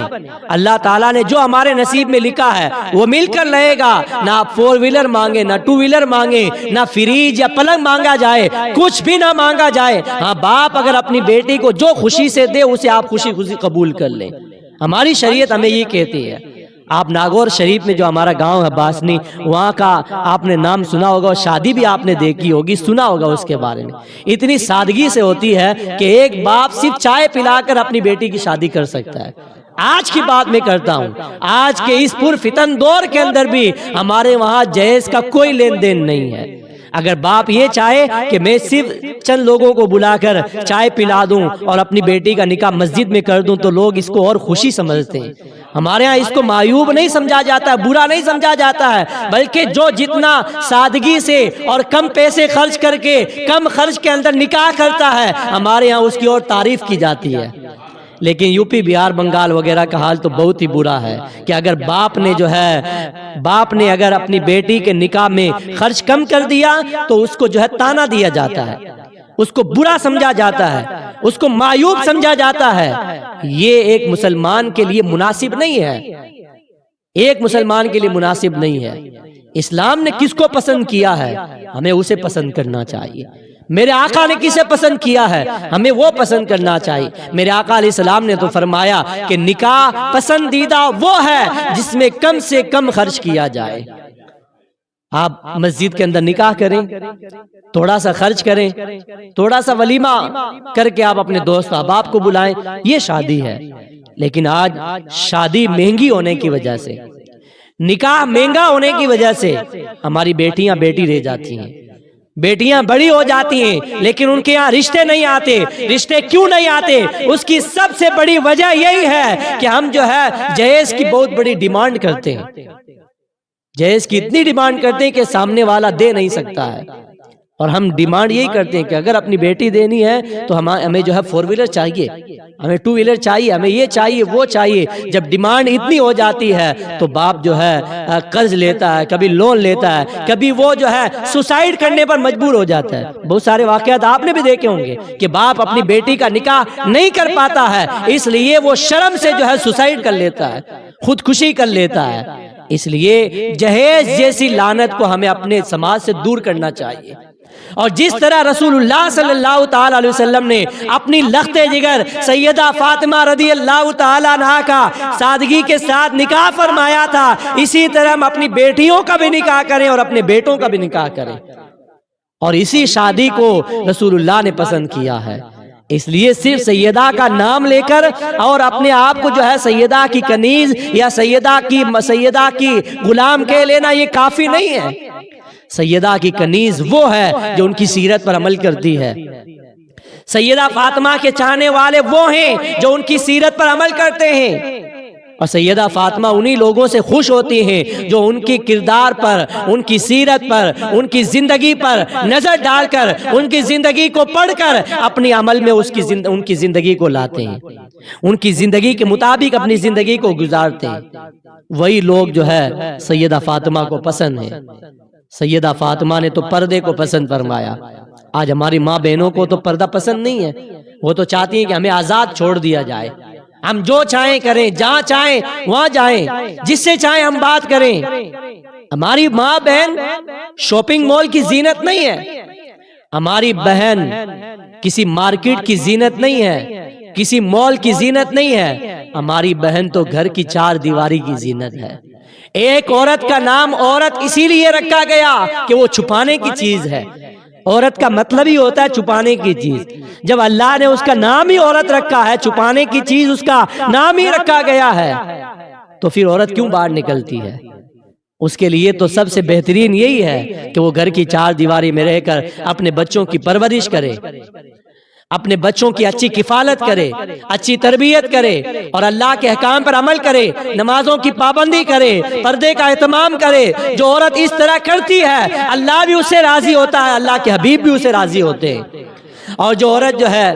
اللہ تعالیٰ نے جو ہمارے نصیب میں لکھا ہے وہ مل کر لے گا، نہ آپ 4 ویلر مانگے، نہ 2 ویلر مانگے، نہ فریج یا پلنگ مانگا جائے، کچھ بھی نہ مانگا جائے۔ ہاں، باپ اگر اپنی بیٹی کو جو خوشی سے دے اسے آپ خوشی خوشی قبول کر لیں۔ ہماری شریعت ہمیں یہ کہتی ہے۔ آپ ناگور شریف میں جو ہمارا گاؤں ہے باسنی، وہاں کا آپ نے نام سنا ہوگا، شادی بھی آپ نے دیکھی ہوگی، سنا ہوگا اس کے بارے میں۔ اتنی سادگی سے ہوتی ہے کہ ایک باپ صرف چائے پلا کر اپنی بیٹی کی شادی کر سکتا ہے۔ آج کی بات میں کرتا ہوں، آج کے اس پرفتن دور کے اندر بھی ہمارے وہاں جہیز کا کوئی لین دین نہیں ہے۔ اگر باپ یہ چاہے کہ میں صرف چند لوگوں کو بلا کر چائے پلا دوں اور اپنی بیٹی کا نکاح مسجد میں کر دوں تو لوگ اس کو اور خوشی سمجھتے ہیں۔ ہمارے ہاں اس کو معیوب نہیں سمجھا جاتا ہے، برا نہیں سمجھا جاتا ہے، بلکہ جو جتنا سادگی سے اور کم پیسے خرچ کر کے کم خرچ کے اندر نکاح کرتا ہے ہمارے ہاں اس کی اور تعریف کی جاتی ہے۔ لیکن یو پی بہار بنگال وغیرہ کا حال تو بہت ہی برا ہے کہ اگر باپ نے اگر اپنی بیٹی کے نکاح میں خرچ کم کر دیا تو اس کو جو ہے تانا دیا جاتا ہے، اس کو برا سمجھا جاتا ہے، اس کو معیوب سمجھا جاتا ہے۔ یہ ایک مسلمان کے لیے مناسب نہیں ہے، ایک مسلمان کے لیے مناسب نہیں ہے۔ اسلام نے کس کو پسند کیا ہے ہمیں اسے پسند کرنا چاہیے۔ میرے آقا نے کسے پسند کیا ہے ہمیں وہ پسند کرنا چاہیے۔ میرے آقا علیہ السلام نے تو فرمایا کہ نکاح پسندیدہ وہ ہے جس میں کم سے کم خرچ کیا جائے۔ آپ مسجد کے اندر نکاح کریں، تھوڑا سا خرچ کریں، تھوڑا سا ولیمہ کر کے آپ اپنے دوست احباب کو بلائیں، یہ شادی ہے۔ لیکن آج شادی مہنگی ہونے کی وجہ سے، نکاح مہنگا ہونے کی وجہ سے ہماری بیٹیاں بیٹی رہ جاتی ہیں، بیٹیاں بڑی ہو جاتی ہیں لیکن ان کے یہاں رشتے نہیں آتے۔ رشتے کیوں نہیں آتے؟ اس کی سب سے بڑی وجہ یہی ہے کہ ہم جو ہے جہیز کی بہت بڑی ڈیمانڈ کرتے ہیں۔ جہیز کی اتنی ڈیمانڈ کرتے ہیں کہ سامنے والا دے نہیں سکتا ہے، اور ہم ڈیمانڈ یہی کرتے ہیں کہ اگر اپنی بیٹی دینی ہے تو ہمیں جو ہے 4 ویلر چاہیے، ہمیں 2 ویلر چاہیے، ہمیں یہ چاہیے وہ چاہیے۔ جب ڈیمانڈ اتنی ہو جاتی ہے تو باپ جو ہے قرض لیتا ہے، کبھی لون لیتا ہے، کبھی وہ جو ہے سوسائڈ کرنے پر مجبور ہو جاتا ہے۔ بہت سارے واقعات آپ نے بھی دیکھے ہوں گے کہ باپ اپنی بیٹی کا نکاح نہیں کر پاتا ہے، اس لیے وہ شرم سے جو ہے سوسائڈ کر لیتا ہے، خودکشی کر لیتا ہے۔ اس لیے جہیز جیسی لعنت کو ہمیں اپنے سماج سے دور کرنا چاہیے۔ اور جس طرح رسول اللہ صلی اللہ تعالی علیہ وسلم نے اپنی لخت جگر سیدہ فاطمہ رضی اللہ تعالی عنہا کا سادگی کے ساتھ نکاح فرمایا تھا، اسی طرح ہم اپنی بیٹیوں کا بھی نکاح کریں اور اپنے بیٹوں کا بھی نکاح کریں، اور اسی شادی کو رسول اللہ نے پسند کیا ہے۔ اس لیے صرف سیدہ کا نام لے کر اور اپنے آپ کو جو ہے سیدہ کی کنیز یا سیدہ کی غلام کہہ لینا یہ کافی نہیں ہے۔ سیدہ کی کنیز وہ ہے جو ان کی سیرت پر عمل کرتی ہے، سیدہ فاطمہ کے چاہنے والے وہ ہیں جو ان کی سیرت پر عمل کرتے ہیں، اور سیدہ فاطمہ انہی لوگوں سے خوش ہوتی ہیں جو ان کی کردار پر، ان کی سیرت پر، ان کی زندگی پر نظر ڈال کر، ان کی زندگی کو پڑھ کر اپنی عمل میں ان کی زندگی کو لاتے ہیں، ان کی زندگی کے مطابق اپنی زندگی کو گزارتے ہیں۔ وہی لوگ جو ہے سیدہ فاطمہ کو پسند ہیں۔ سیدہ فاطمہ نے تو پردے کو پسند فرمایا۔ آج ہماری ماں بہنوں کو تو پردہ پسند نہیں ہے، وہ تو چاہتی ہیں کہ ہمیں آزاد چھوڑ دیا جائے، ہم جو چاہیں کریں، جہاں چاہیں وہاں جائیں، جس سے چاہیں ہم بات کریں۔ ہماری ماں بہن شاپنگ مال کی زینت نہیں ہے، ہماری بہن کسی مارکیٹ کی زینت نہیں ہے، کسی مال کی زینت نہیں ہے، ہماری بہن تو گھر کی 4 دیواری کی زینت ہے۔ ایک عورت کا نام عورت اسی لیے رکھا گیا کہ وہ چھپانے کی چیز ہے، عورت کا مطلب ہی ہوتا ہے چھپانے کی چیز۔ جب اللہ نے اس کا نام ہی عورت رکھا ہے، چھپانے کی چیز اس کا نام ہی رکھا گیا ہے، تو پھر عورت کیوں باہر نکلتی ہے؟ اس کے لیے تو سب سے بہترین یہی ہے کہ وہ گھر کی 4 دیواری میں رہ کر اپنے بچوں کی پرورش کرے، اپنے بچوں کی اچھی کفالت کرے، اچھی تربیت کرے، اور اللہ کے احکام پر عمل کرے، نمازوں کی پابندی کرے، پردے کا اہتمام کرے۔ جو عورت اس طرح کرتی ہے اللہ بھی اس سے راضی ہوتا ہے، اللہ کے حبیب بھی اسے راضی ہوتے ہیں۔ اور جو عورت جو ہے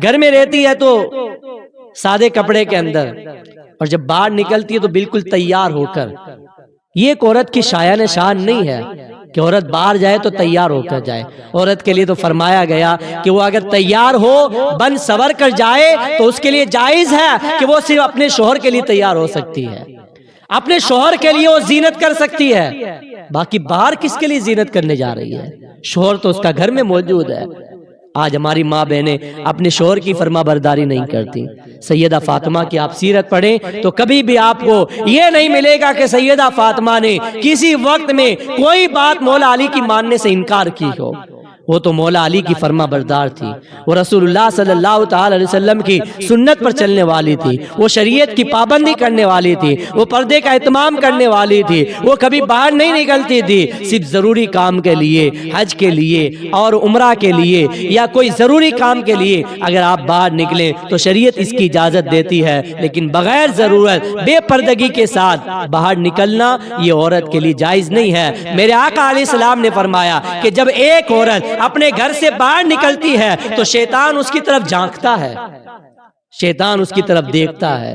گھر میں رہتی ہے تو سادے کپڑے کے اندر، اور جب باہر نکلتی ہے تو بالکل تیار ہو کر، یہ ایک عورت کی شایان شان نہیں ہے کہ عورت باہر جائے تو تیار ہو کر جائے۔ عورت کے لیے تو فرمایا گیا کہ وہ اگر تیار ہو، بن سور کر جائے تو اس کے لیے جائز ہے کہ وہ صرف اپنے شوہر کے لیے تیار ہو سکتی ہے، اپنے شوہر کے لیے وہ زینت کر سکتی ہے، باقی باہر کس کے لیے زینت کرنے جا رہی ہے؟ شوہر تو اس کا گھر میں موجود ہے۔ آج ہماری ماں بہنیں اپنے شوہر کی فرما برداری نہیں کرتی۔ سیدہ فاطمہ کی آپ سیرت پڑھیں تو کبھی بھی آپ کو یہ نہیں ملے گا کہ سیدہ فاطمہ نے کسی وقت میں کوئی بات مولا علی کی ماننے سے انکار کی ہو۔ وہ تو مولا علی کی فرما بردار تھی، وہ رسول اللہ صلی اللہ تعالی علیہ وسلم کی سنت پر چلنے والی تھی، وہ شریعت کی پابندی کرنے والی تھی، وہ پردے کا اہتمام کرنے والی تھی، وہ کبھی باہر نہیں نکلتی تھی، صرف ضروری کام کے لیے، حج کے لیے اور عمرہ کے لیے یا کوئی ضروری کام کے لیے اگر آپ باہر نکلیں تو شریعت اس کی اجازت دیتی ہے، لیکن بغیر ضرورت بے پردگی کے ساتھ باہر نکلنا یہ عورت کے لیے جائز نہیں ہے۔ میرے آقا علیہ السلام نے فرمایا کہ جب ایک عورت اپنے گھر سے باہر نکلتی ہے تو شیطان اس کی طرف جھانکتا ہے، شیطان اس کی طرف دیکھتا ہے،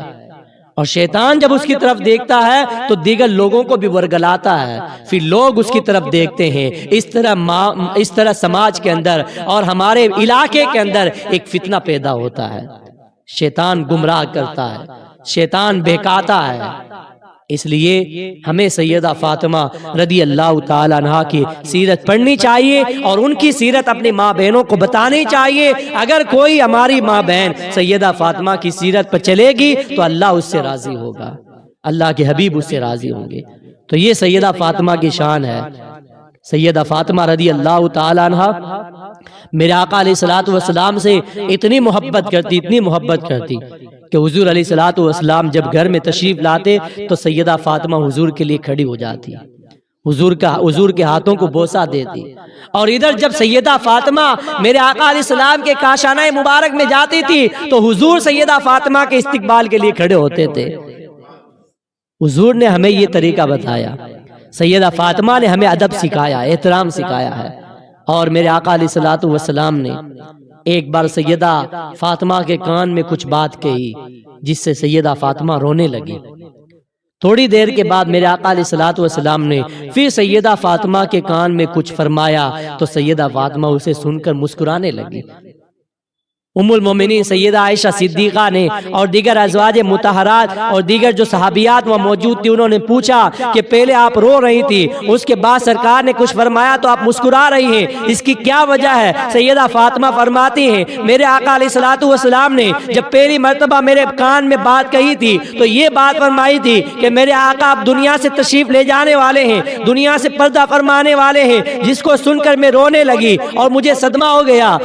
اور شیطان جب اس کی طرف دیکھتا ہے تو دیگر لوگوں کو بھی ورگلاتا ہے، پھر لوگ اس کی طرف دیکھتے ہیں۔ اس طرح سماج کے اندر اور ہمارے علاقے کے اندر ایک فتنہ پیدا ہوتا ہے، شیطان گمراہ کرتا ہے، شیطان بہکاتا ہے۔ اس لیے ہمیں سیدہ فاطمہ رضی اللہ تعالی عنہا کی سیرت پڑھنی چاہیے اور ان کی سیرت اپنی ماں بہنوں کو بتانی چاہیے۔ اگر کوئی ہماری ماں بہن سیدہ فاطمہ کی سیرت پر چلے گی تو اللہ اس سے راضی ہوگا، اللہ کے حبیب اس سے راضی ہوں گے۔ تو یہ سیدہ فاطمہ کی شان ہے۔ سیدہ فاطمہ رضی اللہ تعالی عنہا میرے آقا علیہ الصلوۃ والسلام سے اتنی محبت کرتی کہ حضور علیہ الصلوۃ والسلام جب گھر میں تشریف لاتے تو سیدہ فاطمہ حضور کے لیے کھڑی ہو جاتی، حضور کے ہاتھوں کو بوسہ دیتی، اور ادھر جب سیدہ فاطمہ میرے آقا علیہ السلام کے کاشانہ مبارک میں جاتی تھی تو حضور سیدہ فاطمہ کے استقبال کے لیے کھڑے ہوتے تھے۔ حضور نے ہمیں یہ طریقہ بتایا سیدہ فاطمہ نے ہمیں ادب سکھایا، احترام سکھایا ہے. اور میرے آقا علیہ الصلوۃ والسلام نے ایک بار سیدہ فاطمہ کے کان میں کچھ بات کہی جس سے سیدہ فاطمہ رونے لگی. تھوڑی دیر کے بعد میرے آقا علیہ الصلوۃ والسلام نے پھر سیدہ فاطمہ کے کان میں کچھ فرمایا تو سیدہ فاطمہ اسے سن کر مسکرانے لگی. ام المومنین سیدہ عائشہ صدیقہ نے اور دیگر ازواج مطہرات اور دیگر جو صحابیات وہاں موجود تھی، انہوں نے پوچھا کہ پہلے آپ رو رہی تھی، اس کے بعد سرکار نے کچھ فرمایا تو آپ مسکرا رہی ہیں، اس کی کیا وجہ ہے؟ سیدہ فاطمہ فرماتی ہیں میرے آقا علیہ الصلوۃ والسلام نے جب پہلی مرتبہ میرے کان میں بات کہی تھی تو یہ بات فرمائی تھی کہ میرے آقا اب دنیا سے تشریف لے جانے والے ہیں، دنیا سے پردہ فرمانے والے ہیں، جس کو سن کر میں رونے لگی اور مجھے صدمہ ہو گیا،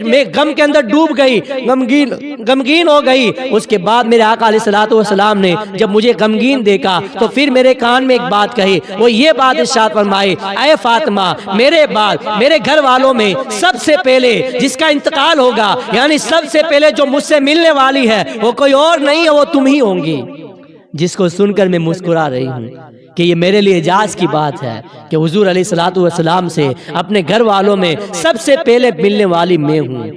میں غم کے اندر ڈوب گئی، غمگین ہو گئی. اس کے بعد میرے آقا علیہ الصلوۃ والسلام نے جب مجھے غمگین دیکھا تو پھر میرے کان میں ایک بات کہی، وہ یہ بات ارشاد فرمائی، اے فاطمہ میرے بعد میرے گھر والوں میں سب سے پہلے جس کا انتقال ہوگا، یعنی سب سے پہلے جو مجھ سے ملنے والی ہے وہ کوئی اور نہیں ہے، وہ تم ہی ہوں گی. جس کو سن کر میں مسکرا رہی ہوں کہ یہ میرے لیے اعجاز کی بات ہے کہ حضور علیہ الصلوۃ والسلام سے اپنے گھر والوں میں سب سے پہلے ملنے والی میں ہوں.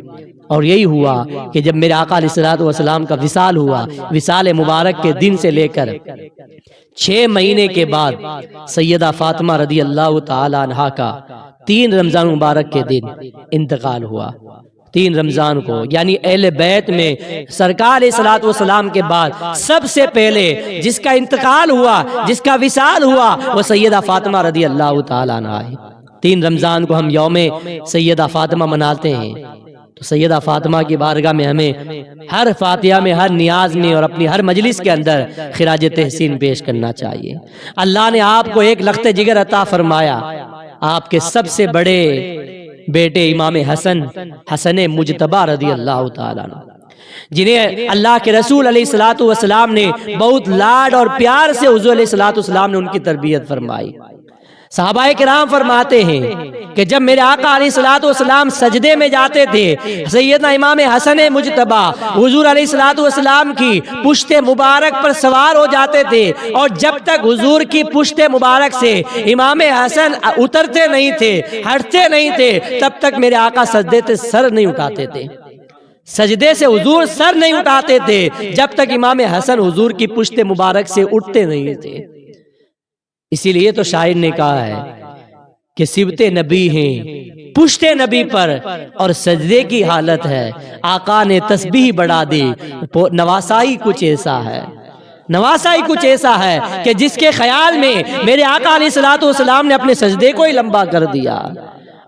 اور یہی ہوا کہ جب میرے آقا علیہ الصلوۃ والسلام کا وصال ہوا، وصال مبارک کے دن سے لے کر 6 مہینے کے بعد سیدہ فاطمہ رضی اللہ تعالی عنہا کا 3 رمضان مبارک کے دن انتقال ہوا. 3 رمضان کو، یعنی اہل بیت میں سرکار علیہ الصلوۃ والسلام کے بعد سب سے پہلے جس کا انتقال ہوا، جس کا وصال ہوا، وہ سیدہ فاطمہ رضی اللہ تعالی عنہا ہے. 3 رمضان کو ہم یوم سیدہ فاطمہ مناتے ہیں. تو سیدہ فاطمہ کی بارگاہ میں ہمیں ہر فاتحہ میں، ہر نیاز میں اور اپنی ہر مجلس کے اندر خراج تحسین پیش کرنا چاہیے. اللہ نے آپ کو ایک لخت جگر عطا فرمایا، آپ کے سب سے بڑے بیٹے امام حسن مجتبی رضی اللہ تعالیٰ عنہ، جنہیں اللہ کے رسول علیہ الصلوۃ والسلام نے بہت لاڈ اور پیار سے حضور علیہ الصلوۃ والسلام نے ان کی تربیت فرمائی. صحابہ کرام فرماتے ہیں کہ جب میرے آقا علیہ الصلوۃ والسلام سجدے میں جاتے تھے، سیدنا امام حسن مجتبی حضور علیہ الصلوۃ والسلام کی پشت مبارک پر سوار ہو جاتے تھے، اور جب تک حضور کی پشت مبارک سے امام حسن اترتے نہیں تھے، ہٹتے نہیں تھے، تب تک میرے آقا سجدے سے سر نہیں اٹھاتے تھے. سجدے سے حضور سر نہیں اٹھاتے تھے جب تک امام حسن حضور کی پشت مبارک سے اٹھتے نہیں تھے. اسی لیے تو شاعر نے کہا ہے کہ صبت نبی ہیں پشت نبی پر اور سجدے کی حالت ہے، آقا نے تسبیح بڑھا دی، نواسائی کچھ ایسا ہے، نواسائی کچھ ایسا ہے کہ جس کے خیال میں میرے آقا علیہ الصلوۃ والسلام نے اپنے سجدے کو ہی لمبا کر دیا.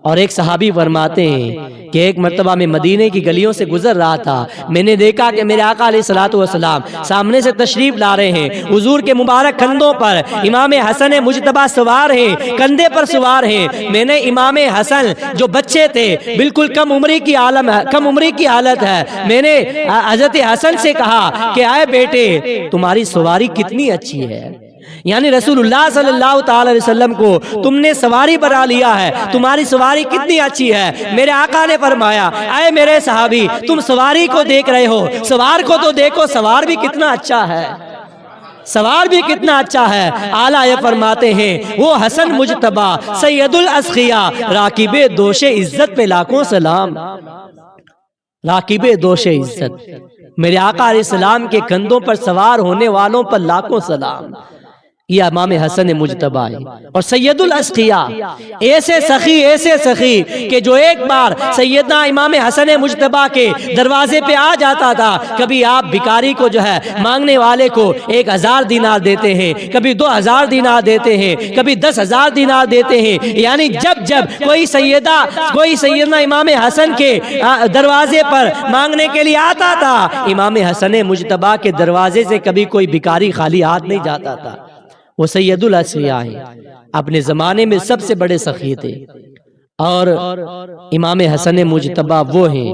اور ایک صحابی فرماتے ہیں کہ ایک مرتبہ میں مدینے کی گلیوں سے گزر رہا تھا، میں نے دیکھا کہ میرے آقا علیہ الصلوۃ والسلام سامنے سے تشریف لا رہے ہیں، حضور کے مبارک کندھوں پر امام حسن مجتبی سوار ہیں، کندھے پر سوار ہیں. میں نے امام حسن جو بچے تھے، بالکل کم عمری کی حالت ہے، میں نے حضرت حسن سے کہا کہ اے بیٹے تمہاری سواری کتنی اچھی ہے، یعنی رسول اللہ صلی اللہ تعالی علیہ وسلم کو تم نے سواری بنا لیا ہے، تمہاری سواری کتنی اچھی ہے. میرے آقا نے فرمایا اے میرے صحابی تم سواری کو دیکھ رہے ہو، سوار کو تو دیکھو، سوار بھی کتنا اچھا ہے، سوار بھی کتنا اچھا ہے. اعلیٰ یہ فرماتے ہیں وہ حسن مجتبی سید الاسقیاء راکب دوش عزت پہ لاکھوں سلام، راکب دوش عزت، میرے آقا علیہ السلام کے کندھوں پر سوار ہونے والوں پر لاکھوں سلام. یہ امام حسن مجتبی اور سید الاسقیاء ایسے سخی کہ جو ایک بار سیدنا امام حسن مجتبی کے دروازے پہ آ جاتا تھا. کبھی آپ بھکاری کو جو ہے مانگنے والے کو 1000 دینار دیتے ہیں، کبھی 2000 دینار دیتے ہیں، کبھی 10,000 دینار دیتے ہیں. یعنی جب کوئی سیدنا امام حسن کے دروازے پر مانگنے کے لیے آتا تھا، امام حسن مجتبی کے دروازے سے کبھی کوئی بھکاری خالی ہاتھ نہیں جاتا تھا. وہ سید الاسقیاء ہیں، اپنے زمانے میں سب سے بڑے سخی تھے. اور امام حسن مجتبی وہ ہیں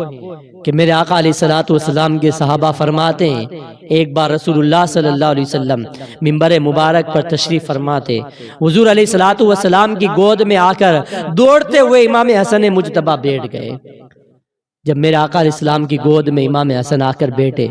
کہ میرے آقا علیہ الصلوۃ والسلام کے صحابہ فرماتے ہیں ایک بار رسول اللہ صلی اللہ علیہ وسلم منبر مبارک پر تشریف فرماتے، حضور علیہ الصلوۃ والسلام کی گود میں آ کر دوڑتے ہوئے امام حسن مجتبی بیٹھ گئے. جب میرے آقا علیہ السلام کی گود میں امام حسن آ کر بیٹھے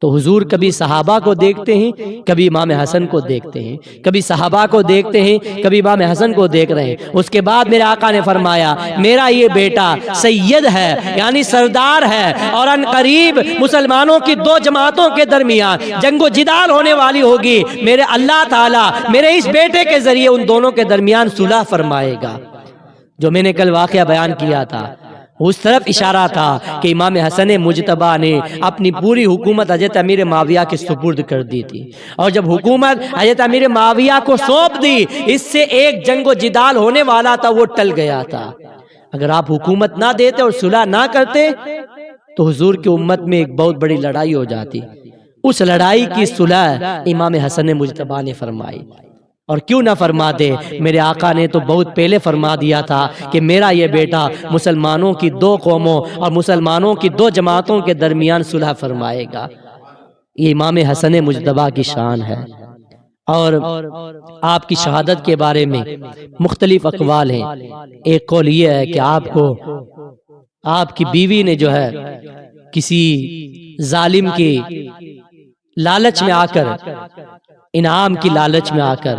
تو حضور کبھی صحابہ کو دیکھتے ہیں، کبھی امام حسن کو دیکھتے ہیں، کبھی صحابہ کو دیکھتے ہیں، کبھی امام حسن کو دیکھ رہے ہیں۔ اس کے بعد میرے آقا نے فرمایا میرا یہ بیٹا سید ہے، یعنی سردار ہے، اور ان قریب مسلمانوں کی دو جماعتوں کے درمیان جنگ و جدال ہونے والی ہوگی، میرے اللہ تعالیٰ میرے اس بیٹے کے ذریعے ان دونوں کے درمیان صلح فرمائے گا۔ جو میں نے کل واقعہ بیان کیا تھا اس طرف اشارہ تھا کہ امام حسن مجتبیٰ نے اپنی پوری حکومت حضرت امیر معاویہ کے سپرد کر دی تھی، اور جب حکومت حضرت امیر معاویہ کو سونپ دی، اس سے ایک جنگ و جدال ہونے والا تھا وہ ٹل گیا تھا۔ اگر آپ حکومت نہ دیتے اور صلح نہ کرتے تو حضور کی امت میں ایک بہت بڑی لڑائی ہو جاتی۔ اس لڑائی کی صلح امام حسن مجتبیٰ نے فرمائی، اور کیوں نہ فرماتے، میرے آقا نے تو بہت پہلے فرما دیا تھا کہ میرا یہ بیٹا مسلمانوں کی دو قوموں اور مسلمانوں کی دو جماعتوں کے درمیان صلح فرمائے گا۔ یہ امام حسن مجتبیٰ کی شان ہے۔ اور آپ کی شہادت کے بارے میں مختلف اقوال ہیں۔ ایک قول یہ ہے کہ آپ کی بیوی نے جو ہے کسی ظالم کی لالچ میں آ کر، انعام کی لالچ میں آ کر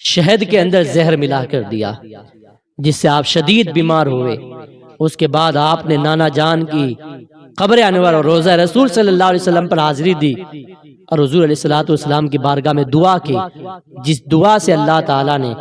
شہد کے اندر زہر ملا کر دیا، جس سے آپ شدید بیمار ہوئے۔ اس کے بعد آپ نے نانا جان کی قبر انور اور روضہ رسول صلی اللہ علیہ وسلم پر حاضری دی، اور حضور علیہ السلام کی بارگاہ میں دعا کی، جس دعا سے اللہ تعالیٰ نے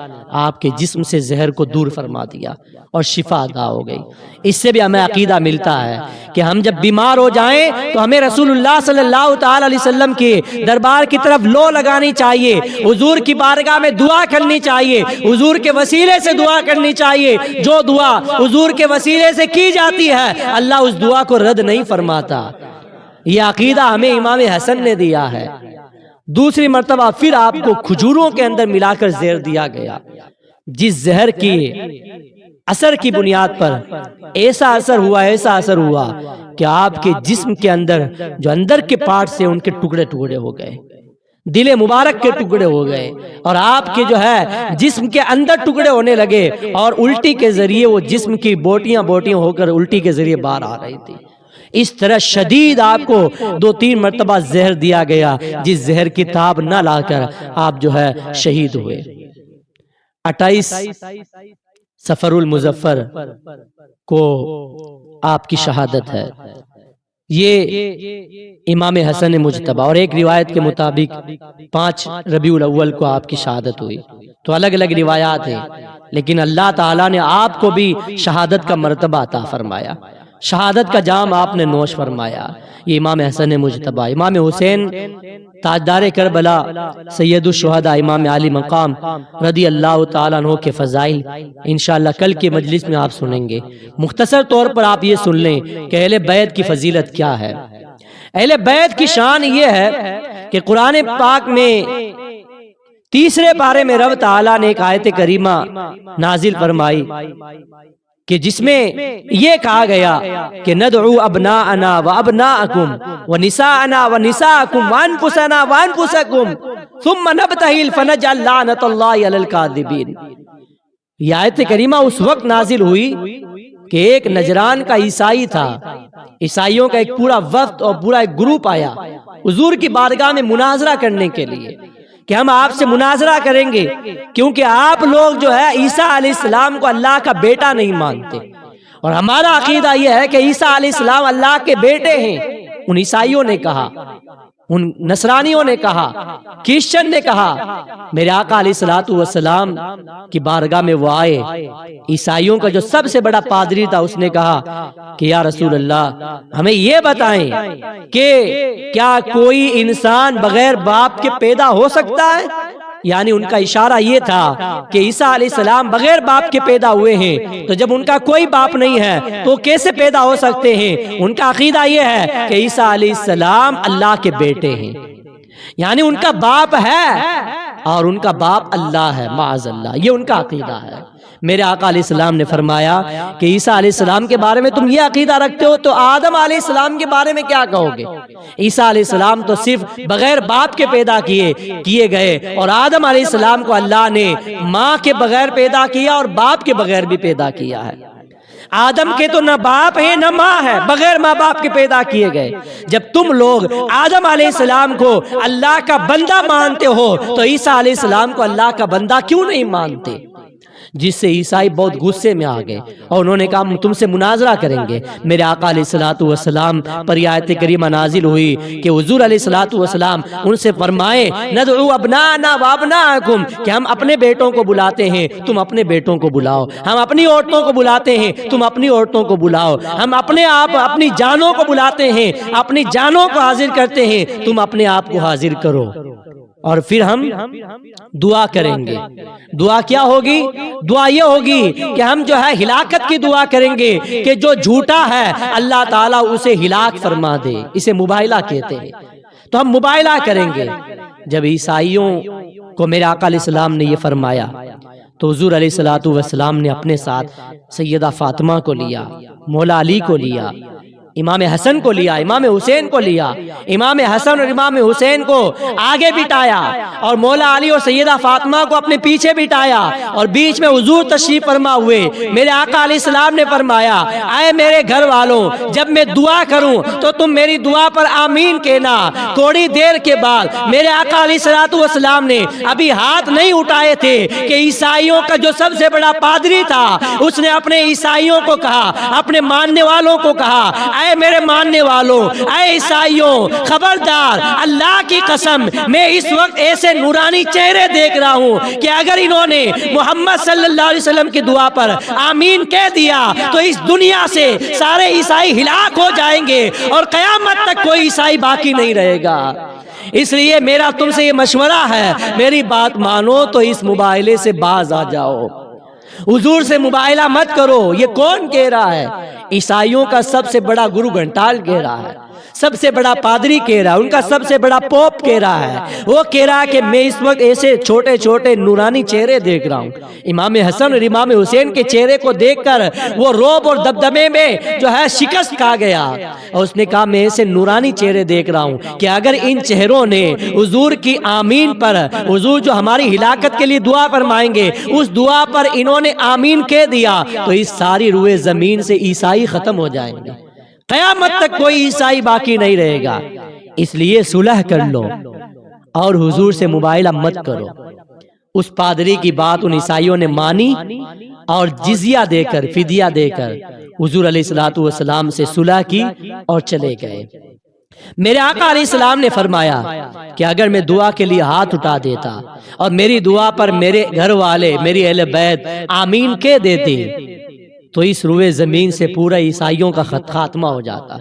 آپ کے جسم سے زہر کو دور فرما دیا اور شفا عطا ہو گئی۔ اس سے بھی ہمیں عقیدہ ملتا ہے کہ ہم جب بیمار ہو جائیں تو ہمیں رسول اللہ صلی اللہ تعالی علیہ وسلم کے دربار کی طرف لو لگانی چاہیے، حضور کی بارگاہ میں دعا کرنی چاہیے، حضور کے وسیلے سے دعا کرنی چاہیے۔ جو دعا حضور کے وسیلے سے کی جاتی ہے اللہ اس دعا کو رد نہیں فرماتا۔ یہ عقیدہ ہمیں امام حسن نے دیا ہے۔ دوسری مرتبہ پھر آپ کو کھجوروں کے اندر ملا کر زہر دیا گیا، جس زہر کی اثر کی بنیاد پر ایسا اثر ہوا کہ آپ کے جسم کے اندر جو اندر کے پارٹ سے ان کے ٹکڑے ٹکڑے ہو گئے، دل مبارک کے ٹکڑے ہو گئے، اور آپ کے جو ہے جسم کے اندر ٹکڑے ہونے لگے، اور الٹی کے ذریعے وہ جسم کی بوٹیاں ہو کر الٹی کے ذریعے باہر آ رہی تھی۔ اس طرح شدید آپ کو 2-3 مرتبہ زہر دیا گیا، جس زہر کی تاب نہ لا کر آپ جو ہے شہید ہوئے۔ 28 صفر المظفر کو آپ کی شہادت ہے۔ یہ امام حسن مجتبیٰ، اور ایک روایت کے مطابق 5 ربیع الاول کو آپ کی شہادت ہوئی۔ تو الگ الگ روایات ہیں، لیکن اللہ تعالیٰ نے آپ کو بھی شہادت کا مرتبہ عطا فرمایا، شہادت کا جام آپ نے نوش فرمایا۔ یہ امام حسن مجتبیٰ۔ امام حسین تاجدار کربلا، سید الشہداء، امام علی مقام رضی اللہ تعالیٰ عنہ کے فضائل انشاءاللہ کل کے مجلس میں آپ سنیں گے۔ مختصر طور پر آپ یہ سن لیں کہ اہل بیت کی فضیلت کیا ہے۔ اہل بیت کی شان یہ ہے کہ قرآن پاک میں 3 پارے میں رب تعالیٰ نے ایک آیت کریمہ نازل فرمائی کہ جس میں یہ کہا گیا کہ ندعو ابناءنا و ابناءکم و نساءنا و نساءکم و انفسنا و انفسکم ثم نبتہل فنجعل لعنت اللہ علی الکاذبین۔ یہ آیت کریمہ اس وقت نازل ہوئی کہ ایک نجران کا عیسائی تھا، عیسائیوں کا ایک پورا وفد اور پورا ایک گروپ آیا حضور کی بارگاہ میں مناظرہ کرنے کے لیے کہ ہم آپ سے مناظرہ کریں گے، کیونکہ آپ لوگ جو ہے عیسیٰ علیہ السلام کو اللہ کا بیٹا نہیں مانتے، اور ہمارا عقیدہ یہ ہے کہ عیسیٰ علیہ السلام اللہ کے بیٹے ہیں۔ ان عیسائیوں نے کہا، ان نصرانیوں نے کہا، کرسچن نے کہا۔ میرے آقا علیہ السلام کی بارگاہ میں وہ آئے، عیسائیوں کا جو سب سے بڑا پادری تھا، اس نے کہا کہ یا رسول اللہ ہمیں یہ بتائیں کہ کیا کوئی انسان بغیر باپ کے پیدا ہو سکتا ہے؟ یعنی ان کا اشارہ یہ تھا کہ عیسیٰ علیہ السلام بغیر باپ کے پیدا ہوئے ہیں، تو جب ان کا کوئی باپ نہیں ہے تو کیسے پیدا ہو سکتے ہیں؟ ان کا عقیدہ یہ ہے کہ عیسیٰ علیہ السلام اللہ کے بیٹے ہیں، یعنی ان کا باپ ہے اور ان کا باپ اللہ ہے، معاذ اللہ۔ یہ ان کا عقیدہ ہے۔ میرے آقا علیہ السلام نے فرمایا کہ عیسیٰ علیہ السلام کے بارے میں تم یہ عقیدہ رکھتے ہو تو آدم علیہ السلام کے بارے میں کیا کہو گے؟ عیسیٰ علیہ السلام تو صرف بغیر باپ کے پیدا کیے گئے، اور آدم علیہ السلام کو اللہ نے ماں کے بغیر پیدا کیا اور باپ کے بغیر بھی پیدا کیا ہے۔ آدم کے تو نہ باپ ہے نہ ماں ہے، بغیر ماں باپ کے پیدا کیے گئے۔ جب تم لوگ آدم علیہ السلام کو اللہ کا بندہ مانتے ہو تو عیسیٰ علیہ السلام کو اللہ کا بندہ کیوں نہیں مانتے؟ جس سے عیسائی بہت غصے میں آ گئے اور انہوں نے کہا ہم تم سے مناظرہ کریں گے۔ میرے آقا علیہ الصلوۃ والسلام پر یہ آیت کریمہ نازل ہوئی کہ حضور علیہ الصلوۃ والسلام ان سے فرمائے ندعو ابناءنا وابناءکم، کہ ہم اپنے بیٹوں کو بلاتے ہیں تم اپنے بیٹوں کو بلاؤ، ہم اپنی عورتوں کو بلاتے ہیں تم اپنی عورتوں کو بلاؤ، ہم اپنے آپ اپنی جانوں کو بلاتے ہیں اپنی جانوں کو حاضر کرتے ہیں تم اپنے آپ کو حاضر کرو، اور پھر ہم دعا کریں گے۔ دعا کیا ہوگی؟ دعا یہ ہوگی کہ ہم جو ہے ہلاکت کی دعا کریں گے کہ جو جھوٹا ہے اللہ تعالیٰ اسے ہلاک فرما دے، اسے مباہلہ کہتے ہیں، تو ہم مباہلہ کریں گے۔ جب عیسائیوں کو میرے آقا علیہ السلام نے یہ فرمایا تو حضور علیہ الصلوۃ والسلام نے اپنے ساتھ سیدہ فاطمہ کو لیا، مولا علی کو لیا، امام حسن کو لیا، امام حسین کو لیا، امام حسن اور امام حسین کو آگے بٹھایا اور مولا علی اور سیدہ فاطمہ کو اپنے پیچھے بٹھایا، اور بیچ میں حضور تشریف فرما ہوئے۔ میرے آقا علیہ السلام نے فرمایا اے میرے گھر والوں، جب میں دعا کروں تو تم میری دعا پر آمین کہنا۔ تھوڑی دیر کے بعد میرے آقا علیہ الصلوۃ والسلام نے ابھی ہاتھ نہیں اٹھائے تھے کہ عیسائیوں کا جو سب سے بڑا پادری تھا اس نے اپنے عیسائیوں کو کہا، اپنے ماننے والوں کو کہا اے میرے ماننے والوں، اے عیسائیوں، خبردار، اللہ کی قسم میں اس وقت ایسے نورانی چہرے دیکھ رہا ہوں کہ اگر انہوں نے محمد صلی اللہ علیہ وسلم کی دعا پر آمین کہہ دیا تو اس دنیا سے سارے عیسائی ہلاک ہو جائیں گے اور قیامت تک کوئی عیسائی باقی نہیں رہے گا۔ اس لیے میرا تم سے یہ مشورہ ہے، میری بات مانو تو اس مباہلے سے باز آ جاؤ، حضور سے مباہلہ مت کرو۔ یہ کون کہہ رہا ہے؟ عیسائیوں کا سب سے بڑا گرو گھنٹال کہہ رہا ہے، سب سے بڑا پادری کہہ رہا ہے، ان کا سب سے بڑا پوپ کہہ رہا ہے۔ وہ کہہ رہا ہے کہ میں اس وقت ایسے چھوٹے چھوٹے نورانی چہرے دیکھ رہا ہوں۔ امام حسن اور امام حسین کے چہرے کو دیکھ کر وہ روب اور دبدبے میں جو ہے شکست کھا گیا، اور اس نے کہا میں ایسے نورانی چہرے دیکھ رہا ہوں کہ اگر ان چہروں نے حضور کی آمین پر، حضور جو ہماری ہلاکت کے لیے دعا فرمائیں گے، اس دعا پر انہوں نے آمین کہہ دیا تو اس ساری روئے زمین سے عیسائی ختم ہو جائیں گے، قیامت تک کوئی عیسائی باقی نہیں رہے گا۔ اس لیے صلح کر لو اور حضور سے مباہلہ مت کرو۔ اس پادری کی بات ان عیسائیوں نے مانی اور جزیہ دے کر، فدیہ دے کر حضور علیہ الصلوۃ والسلام سے صلح کی اور چلے گئے۔ میرے آقا علیہ السلام نے فرمایا کہ اگر میں دعا کے لیے ہاتھ اٹھا دیتا اور میری دعا پر میرے گھر والے، میری اہل بیت آمین کہہ دیتے تو اس روئے زمین سے پورا عیسائیوں کا خاتمہ ہو جاتا،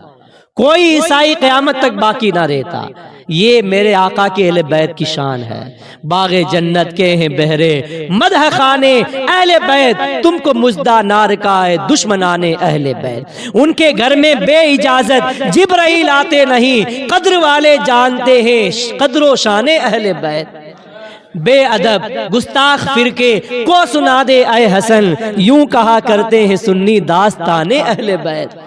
کوئی عیسائی قیامت تک باقی نہ رہتا۔ یہ میرے آقا کے اہل بیت کی شان ہے۔ باغ جنت کے ہیں بہرے مدح خانے اہل بیت، تم کو مژدہ نارکائے دشمنان اہل بیت۔ ان کے گھر میں بے اجازت جبرائیل آتے نہیں، قدر والے جانتے ہیں قدر و شان اہل بیت۔ بے ادب گستاخ فرقے کو سنا دے اے حسن، یوں کہا کرتے ہیں سنی داستان اہل بیت۔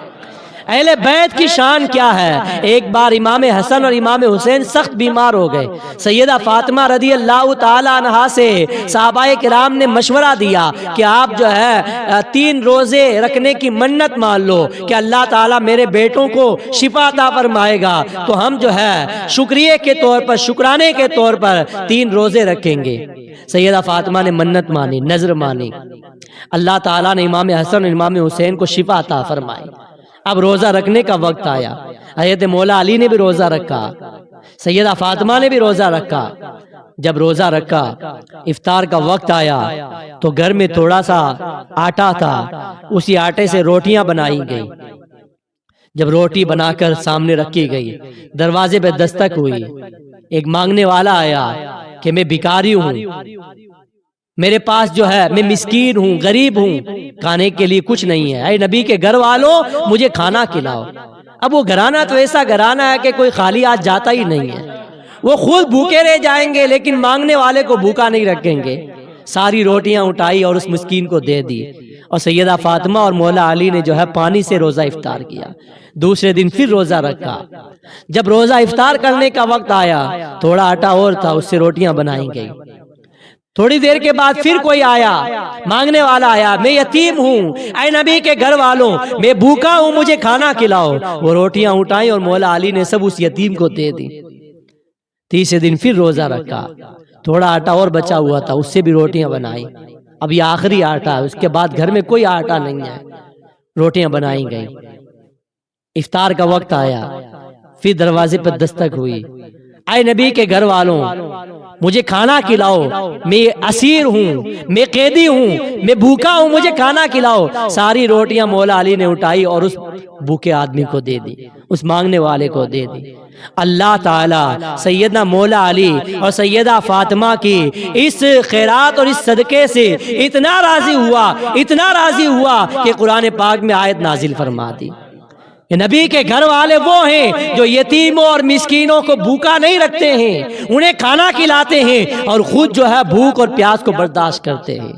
اہل بیت کی شان کیا ہے؟ ایک بار امام حسن اور امام حسین سخت بیمار ہو گئے۔ سیدہ فاطمہ رضی اللہ تعالی عنہا سے صحابہ کرام نے مشورہ دیا کہ آپ جو ہے 3 روزے رکھنے کی منت مان لو کہ اللہ تعالیٰ میرے بیٹوں کو شفا عطا فرمائے گا، تو ہم جو ہے شکریہ کے طور پر، شکرانے کے طور پر 3 روزے رکھیں گے۔ سیدہ فاطمہ نے منت مانی، نذر مانی، اللہ تعالیٰ نے امام حسن اور امام حسین کو شفا عطا فرمائی۔ اب روزہ رکھنے کا وقت آیا، حضرت مولا علی نے بھی روزہ رکھا، سیدہ فاطمہ نے بھی روزہ رکھا۔ جب روزہ رکھا، افطار کا وقت آیا تو گھر میں تھوڑا سا آٹا تھا، اسی آٹے سے روٹیاں بنائی گئی۔ جب روٹی بنا کر سامنے رکھی گئی، دروازے پہ دستک ہوئی، ایک مانگنے والا آیا کہ میں بھکاری ہوں، میرے پاس جو ہے میں مسکین ہوں، غریب ہوں، کھانے کے لیے کچھ نہیں ہے، اے نبی کے گھر والوں مجھے کھانا کھلاؤ۔ اب وہ گھرانہ تو ایسا گھرانہ ہے کہ کوئی خالی ہاتھ جاتا ہی نہیں ہے، وہ خود بھوکے رہ جائیں گے لیکن مانگنے والے کو بھوکا نہیں رکھیں گے۔ ساری روٹیاں اٹھائی اور اس مسکین کو دے دی، اور سیدہ فاطمہ اور مولا علی نے جو ہے پانی سے روزہ افطار کیا۔ دوسرے دن پھر روزہ رکھا۔ جب روزہ افطار کرنے کا وقت آیا، تھوڑا آٹا اور تھا، اس سے روٹیاں بنائی گئی۔ تھوڑی دیر کے بعد پھر کوئی آیا، مانگنے والا آیا، میں یتیم ہوں، اے نبی کے گھر والوں میں بھوکا ہوں، مجھے کھانا کھلاؤ۔ وہ روٹیاں اٹھائیں اور مولا علی نے سب اس یتیم کو دے دی۔ تیسرے دن پھر روزہ رکھا، تھوڑا آٹا اور بچا ہوا تھا، اس سے بھی روٹیاں بنائی۔ اب یہ آخری آٹا ہے، اس کے بعد گھر میں کوئی آٹا نہیں ہے، روٹیاں بنائی گئی۔ افطار کا وقت آیا، پھر دروازے پر دستک ہوئی، اے نبی کے گھر والوں مجھے کھانا کھلاؤ، میں اسیر ہوں، میں قیدی ہوں، میں بھوکا ہوں، مجھے کھانا کھلاؤ۔ ساری روٹیاں مولا علی نے اٹھائی اور اس بھوکے آدمی کو دے دی، اس مانگنے والے کو دے دی۔ اللہ تعالی سیدنا مولا علی اور سیدہ فاطمہ کی اس خیرات اور اس صدقے سے اتنا راضی ہوا کہ قرآن پاک میں آیت نازل فرما دی۔ نبی کے گھر والے وہ ہیں جو یتیموں اور مسکینوں کو بھوکا نہیں رکھتے ہیں، انہیں کھانا کھلاتے ہیں اور خود جو ہے بھوک اور پیاس کو برداشت کرتے ہیں۔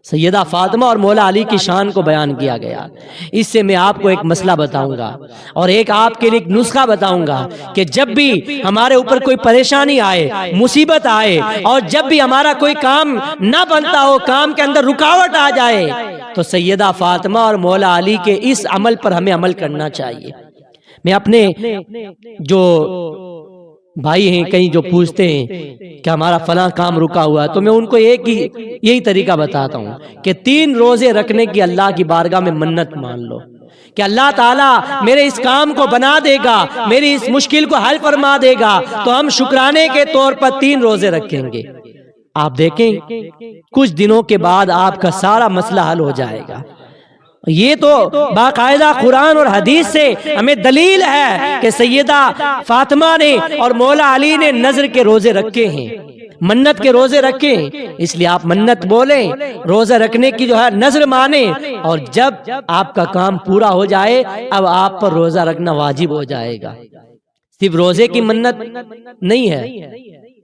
سیدہ فاطمہ اور مولا علی کی شان کو بیان کیا گیا۔ اس سے میں آپ کو ایک مسئلہ بتاؤں گا اور ایک آپ کے لیے ایک نسخہ بتاؤں گا کہ جب بھی ہمارے اوپر کوئی پریشانی آئے، مصیبت آئے، اور جب بھی ہمارا کوئی کام نہ بنتا ہو، کام کے اندر رکاوٹ آ جائے، تو سیدہ فاطمہ اور مولا علی کے اس عمل پر ہمیں عمل کرنا چاہیے۔ میں اپنے جو بھائی ہیں کہیں جو پوچھتے ہیں کہ ہمارا فلاں کام رکا ہوا ہے، تو میں ان کو یہی طریقہ بتاتا ہوں کہ 3 روزے رکھنے کی اللہ کی بارگاہ میں منت مان لو کہ اللہ تعالیٰ میرے اس کام کو بنا دے گا، میری اس مشکل کو حل فرما دے گا، تو ہم شکرانے کے طور پر 3 روزے رکھیں گے۔ آپ دیکھیں کچھ دنوں کے بعد آپ کا سارا مسئلہ حل ہو جائے گا۔ یہ تو باقاعدہ قرآن اور حدیث سے ہمیں دلیل ہے کہ سیدہ فاطمہ نے اور مولا علی نے نذر کے روزے رکھے ہیں، منت کے روزے رکھے ہیں۔ اس لیے آپ منت بولیں، روزہ رکھنے کی جو ہے نذر مانیں، اور جب آپ کا کام پورا ہو جائے اب آپ پر روزہ رکھنا واجب ہو جائے گا۔ صرف روزے کی منت نہیں ہے،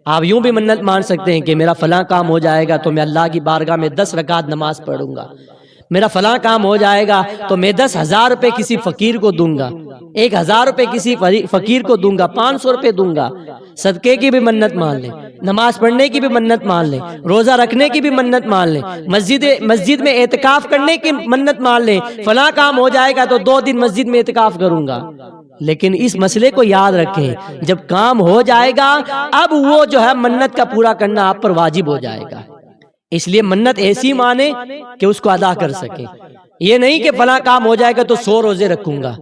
آپ یوں بھی منت مان سکتے ہیں کہ میرا فلاں کام ہو جائے گا تو میں اللہ کی بارگاہ میں 10 رکعت نماز پڑھوں گا، میرا فلاں کام ہو جائے گا تو میں 10,000 روپے کسی فقیر کو دوں گا، 1,000 روپے کسی فقیر کو دوں گا، 500 روپے دوں گا۔ صدقے کی بھی منت مان لیں، نماز پڑھنے کی بھی منت مان لیں، روزہ رکھنے کی بھی منت مان لیں، مسجد میں اعتکاف کرنے کی منت مان لیں، فلاں کام ہو جائے گا تو 2 دن مسجد میں اعتکاف کروں گا۔ لیکن اس مسئلے کو یاد رکھیں، جب کام ہو جائے گا اب وہ جو ہے منت کا پورا کرنا آپ پر واجب ہو جائے گا۔ اس لیے منت ایسی مانے کہ اس کو ادا کر سکے، یہ نہیں کہ فلاں کام ہو جائے گا تو 100 روزے رکھوں گا۔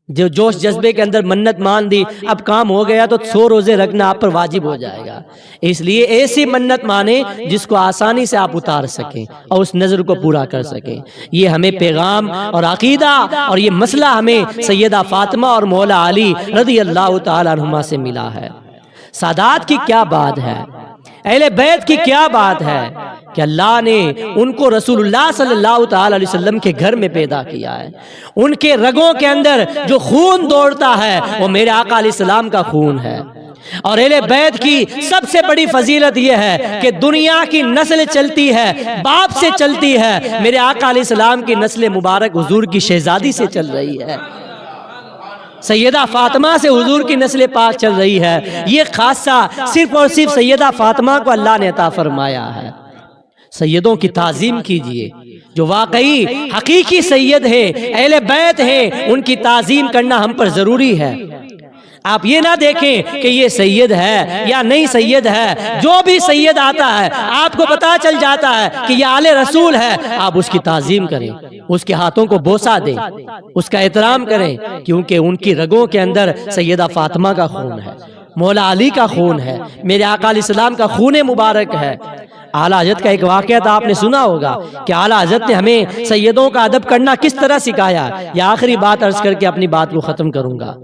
جو جوش جذبے کے اندر منت مان دی، اب کام ہو گیا تو 100 روزے رکھنا آپ پر واجب ہو جائے گا۔ اس لیے ایسی منت مانے جس کو آسانی سے آپ اتار سکیں اور اس نظر کو پورا کر سکیں۔ یہ ہمیں پیغام اور عقیدہ اور یہ مسئلہ ہمیں سیدہ فاطمہ اور مولا علی رضی اللہ تعالیٰ عنہما سے ملا ہے۔ سادات کی کیا بات ہے، اہل بیت کی کیا بات ہے کہ اللہ نے ان کو رسول اللہ صلی اللہ تعالی علیہ وسلم کے گھر میں پیدا کیا ہے۔ ان کے رگوں کے اندر جو خون دوڑتا ہے وہ میرے آقا علیہ السلام کا خون ہے۔ اور اہل بیت کی سب سے بڑی فضیلت یہ ہے کہ دنیا کی نسل چلتی ہے، باپ سے چلتی ہے، میرے آقا علیہ السلام کی نسل مبارک حضور کی شہزادی سے چل رہی ہے، سیدہ فاطمہ سے حضور کی نسل پاک چل رہی ہے۔ یہ خاصہ صرف اور صرف سیدہ فاطمہ کو اللہ نے عطا فرمایا ہے۔ سیدوں کی تعظیم کیجئے، جو واقعی حقیقی سید ہے، اہل بیت ہیں، ان کی تعظیم کرنا ہم پر ضروری ہے۔ آپ یہ نہ دیکھیں کہ یہ سید ہے یا نہیں سید ہے، جو بھی سید آتا ہے آپ کو پتا چل جاتا ہے کہ یہ آل رسول ہے، آپ اس کی تعظیم کریں، اس کے ہاتھوں کو بوسہ دیں، اس کا احترام کریں، کیونکہ ان کی رگوں کے اندر سیدہ فاطمہ کا خون ہے، مولا علی کا خون ہے، میرے آقا علیہ السلام کا خون مبارک ہے۔ اعلیٰ حضرت کا ایک واقعہ آپ نے سنا ہوگا کہ اعلیٰ حضرت نے ہمیں سیدوں کا ادب کرنا کس طرح سکھایا۔ یہ آخری بات عرض کر کے اپنی بات کو ختم کروں گا۔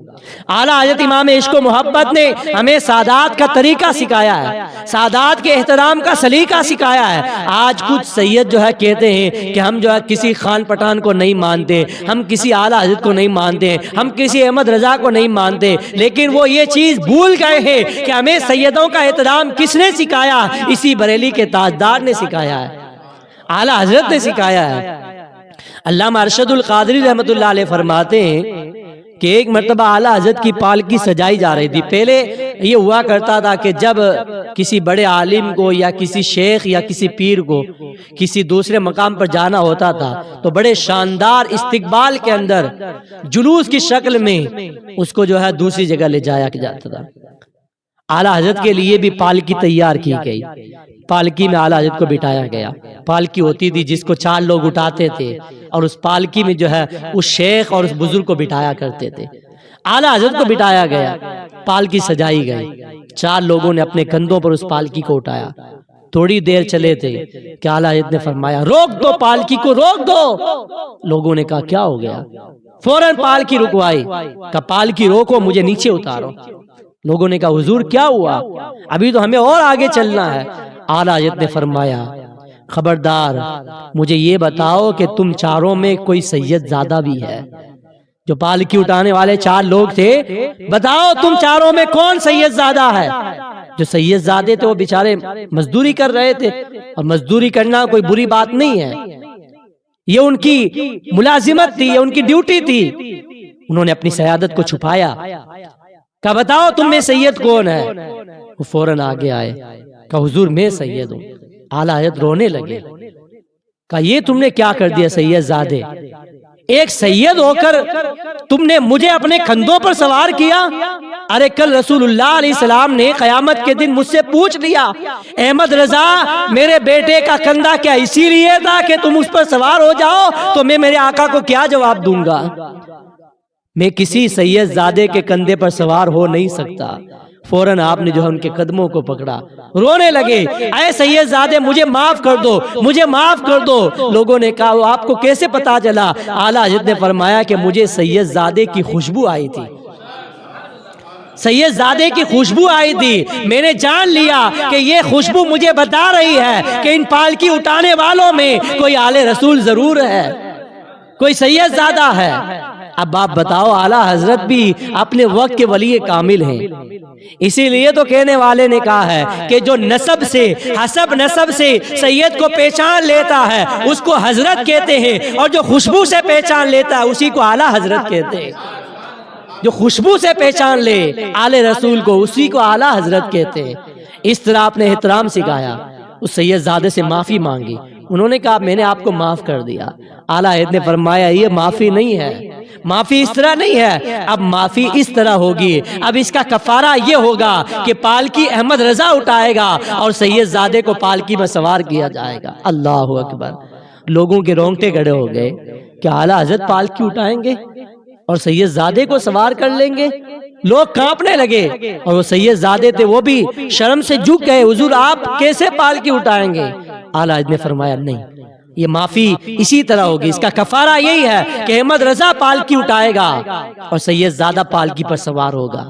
اعلیٰ حضرت امام عشق و محبت نے ہمیں سادات کا طریقہ سکھایا ہے، سادات کے احترام کا سلیقہ سکھایا ہے۔ آج کچھ سید جو ہے کہتے ہیں کہ ہم جو ہے کسی خان پٹھان کو نہیں مانتے، ہم کسی اعلیٰ حضرت کو نہیں مانتے، ہم کسی احمد رضا کو نہیں مانتے، لیکن وہ یہ چیز بھول گئے ہیں کہ ہمیں سیدوں کا احترام کس نے سکھایا؟ اسی بریلی کے تاجدار نے سکھایا ہے، اعلیٰ حضرت نے سکھایا ہے۔ علامہ ارشد القادری رحمۃ اللہ علیہ فرماتے ہیں کہ ایک مرتبہ اعلیٰ حضرت کی پالکی سجائی جا رہی تھی۔ پہلے یہ ہوا کرتا تھا کہ جب کسی بڑے عالم کو یا کسی شیخ یا کسی پیر کو کسی دوسرے مقام پر جانا ہوتا تھا تو بڑے شاندار استقبال کے اندر جلوس کی شکل میں اس کو جو ہے دوسری جگہ لے جایا جاتا تھا۔ اعلیٰ حضرت کے لیے بھی پالکی تیار کی گئی، پالکی میں اعلیٰ حضرت کو بٹھایا گیا۔ پالکی ہوتی تھی جس کو 4 لوگ اٹھاتے تھے اور اس پالکی میں جو ہے اس شیخ اور اس بزرگ کو بٹھایا کرتے تھے۔ اعلیٰ حضرت کو بٹھایا گیا، پالکی سجائی گئی، 4 لوگوں نے اپنے کندھوں پر اس پالکی کو اٹھایا۔ تھوڑی دیر چلے تھے کہ اعلیٰ حضرت نے فرمایا روک دو پالکی کو، روک دو۔ لوگوں نے کہا کیا ہو گیا؟ فوراً پالکی رکوائی، کہا پالکی روکو، مجھے نیچے اتارو۔ لوگوں نے کہا حضور کیا ہوا؟ ابھی تو ہمیں اور آگے چلنا ہے۔ اعلیٰ حضرت نے فرمایا خبردار، مجھے یہ بتاؤ کہ تم 4 میں کوئی سید زادہ بھی ہے؟ جو پالکی اٹھانے والے 4 لوگ تھے، بتاؤ تم 4 میں کون سید زادہ ہے؟ جو سید زادے تھے وہ بیچارے مزدوری کر رہے تھے، اور مزدوری کرنا کوئی بری بات نہیں ہے، یہ ان کی ملازمت تھی، یہ ان کی ڈیوٹی تھی۔ انہوں نے اپنی سیادت کو چھپایا، کہا بتاؤ تم میں سید کون ہے؟ وہ فوراً آگے آئے، کہا حضور میں سید ہوں۔ اعلیٰ حضرت رونے لگے، کہا یہ تم نے کیا کر دیا سید زادے؟ ایک سید ہو کر تم نے مجھے اپنے کندھوں پر سوار کیا؟ ارے کل رسول اللہ علیہ السلام نے قیامت کے دن مجھ سے پوچھ لیا احمد رضا میرے بیٹے کا کندھا کیا اسی لیے تھا کہ تم اس پر سوار ہو جاؤ؟ تو میں میرے آقا کو کیا جواب دوں گا؟ میں کسی سید زادے کے کندھے پر سوار ہو نہیں سکتا۔ فوراً آپ نے جو ہے ان کے قدموں کو پکڑا، رونے لگے، اے سید زادے مجھے معاف کر دو، مجھے معاف کر دو۔ لوگوں نے کہا وہ آپ کو کیسے پتا چلا؟ اعلیٰ حضرت نے فرمایا کہ مجھے سید زادے کی خوشبو آئی تھی، سید زادے کی خوشبو آئی تھی، میں نے جان لیا کہ یہ خوشبو مجھے بتا رہی ہے کہ ان پالکی اٹھانے والوں میں کوئی آل رسول ضرور ہے، کوئی سید زادہ ہے۔ اب آپ بتاؤ اعلیٰ حضرت بھی اپنے وقت کے ولی کامل ہیں، اسی لیے تو کہنے والے نے کہا ہے کہ جو نسب سے حسب نسب سے سید کو پہچان لیتا ہے اس کو حضرت کہتے ہیں، اور جو خوشبو سے پہچان لیتا ہے اسی کو اعلیٰ حضرت کہتے ہیں۔ جو خوشبو سے پہچان لے آل رسول کو اسی کو اعلیٰ حضرت کہتے ہیں۔ اس طرح آپ نے احترام سکھایا، اس سید زادے سے معافی مانگی، انہوں نے کہا میں نے آپ کو معاف کر دیا۔ اعلیٰ حضرت نے فرمایا یہ معافی نہیں ہے، معافی اس طرح نہیں ہے، اب معافی اس طرح ہوگی، اب اس کا کفارہ یہ ہوگا کہ پالکی احمد رضا اٹھائے گا اور سید زادے کو پالکی میں سوار کیا جائے گا۔ اللہ اکبر! لوگوں کے رونگٹے کھڑے ہو گئے کہ اعلیٰ حضرت پالکی اٹھائیں گے اور سید زادے کو سوار کر لیں گے؟ لوگ کانپنے لگے، اور وہ سید زادے تھے وہ بھی شرم سے جھک گئے، حضور آپ کیسے پالکی اٹھائیں گے؟ اعلیٰ حضرت نے فرمایا نہیں، یہ معافی اسی طرح ہوگی، اس کا کفارہ یہی ہے کہ احمد رضا پالکی اٹھائے گا اور سید زادہ پالکی پر سوار ہوگا۔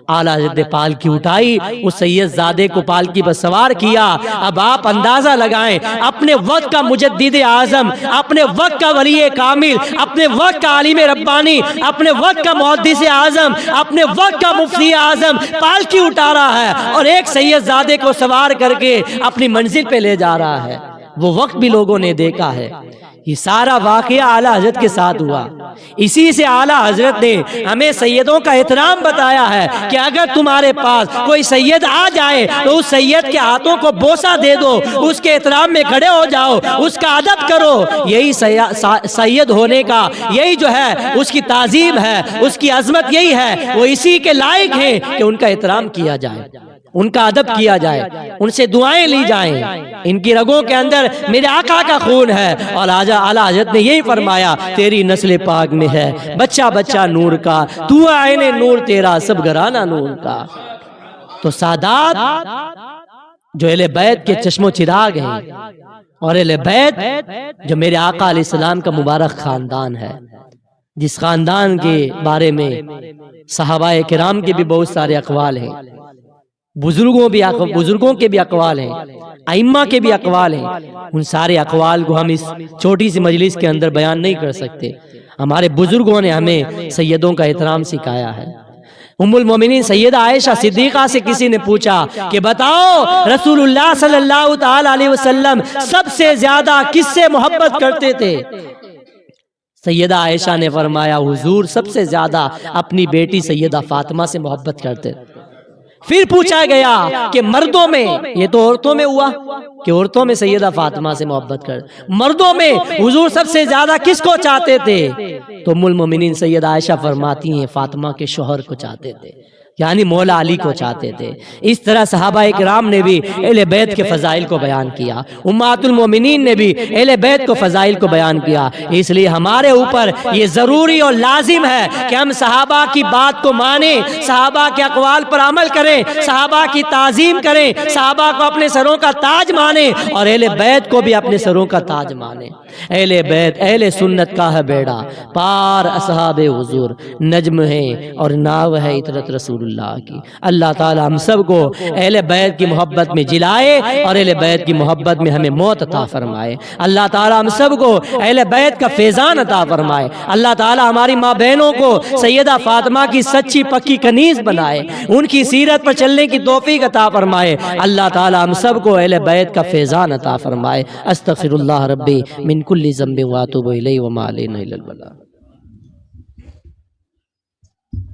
اعلیٰ حضرت نے پالکی اٹھائی، اس سید زادے کو پالکی پر سوار کیا۔ اب آپ اندازہ لگائیں، اپنے وقت کا مجدد اعظم، اپنے وقت کا ولی کامل، اپنے وقت کا عالم ربانی، اپنے وقت کا محدث اعظم، اپنے وقت کا مفتی اعظم پالکی اٹھا رہا ہے اور ایک سید زادے کو سوار کر کے اپنی منزل پہ لے جا رہا ہے۔ وہ وقت بھی لوگوں نے دیکھا ہے، یہ سارا واقعہ اعلیٰ حضرت کے ساتھ ہوا۔ اسی سے اعلیٰ حضرت نے ہمیں سیدوں کا احترام بتایا ہے کہ اگر تمہارے پاس کوئی سید آ جائے تو اس سید کے ہاتھوں کو بوسہ دے دو، اس کے احترام میں کھڑے ہو جاؤ، اس کا ادب کرو۔ یہی سید ہونے کا یہی جو ہے اس کی تعظیم ہے، اس کی عظمت یہی ہے، وہ اسی کے لائق ہیں کہ ان کا احترام کیا جائے، ان کا ادب کیا جائے، ان سے دعائیں لی جائیں۔ ان کی رگوں کے اندر میرے آقا کا خون ہے، اور اعلیٰ حضرت نے یہی فرمایا تیری نسل پاک میں ہے بچہ بچہ نور کا، تو عین نور تیرا سب گھرانہ نور کا۔ تو سادات جو اہل بیت کے چشم و چراغ ہیں، اور اہل بیت جو میرے آقا علیہ السلام کا مبارک خاندان ہے، جس خاندان کے بارے میں صحابہ کرام کے بھی بہت سارے اقوال ہیں، بزرگوں کے بھی اقوال ہیں، ائمہ کے بھی اقوال ہیں۔ ان سارے اقوال کو ہم اس چھوٹی سی مجلس کے اندر بیان نہیں کر سکتے۔ ہمارے بزرگوں نے ہمیں سیدوں کا احترام سکھایا ہے۔ ام المومنین سیدہ عائشہ صدیقہ سے کسی نے پوچھا کہ بتاؤ رسول اللہ صلی اللہ تعالی علیہ وسلم سب سے زیادہ کس سے محبت کرتے تھے؟ سیدہ عائشہ نے فرمایا حضور سب سے زیادہ اپنی بیٹی سیدہ فاطمہ سے محبت کرتے۔ پھر پوچھا گیا کہ مردوں میں، یہ تو عورتوں میں ہوا کہ عورتوں میں سیدہ فاطمہ سے محبت کر، مردوں میں حضور سب سے زیادہ کس کو چاہتے تھے؟ تو ام المومنین سیدہ عائشہ فرماتی ہیں فاطمہ کے شوہر کو چاہتے تھے، یعنی مولا علی کو چاہتے تھے۔ اس طرح صحابہ اکرام نے بھی اہل بیت کے فضائل کو بیان کیا، امہات المومنین نے بھی اہل بیت کو فضائل کو بیان کیا۔ اس لیے ہمارے اوپر یہ ضروری اور لازم ہے کہ ہم صحابہ کی بات کو مانیں، صحابہ کے اقوال پر عمل کریں، صحابہ کی تعظیم کریں، صحابہ کو اپنے سروں کا تاج مانیں اور اہل بیت کو بھی اپنے سروں کا تاج مانیں۔ اہل بیت اہل سنت کا ہے بیڑا پار، اصحاب حضور نجم ہے اور ناو ہے عطرت رسول اللہ کی۔ اللہ تعالی ہم سب کو اہل بیت کی محبت میں جلائے اور اہل بیت کی محبت میں ہمیں موت عطا فرمائے۔ اللہ تعالی ہم سب کو اہل بیت کا فیضان عطا فرمائے۔ اللہ تعالی ہماری ماں بہنوں کو سیدہ فاطمہ کی سچی پکی کنیز بنائے، ان کی سیرت پر چلنے کی توفیق عطا فرمائے۔ اللہ تعالی ہم سب کو اہل بیت کا فیضان عطا فرمائے۔ استغفر اللہ ربی من کل ذنب واتوب الیہ وما علینا الا البلاغ۔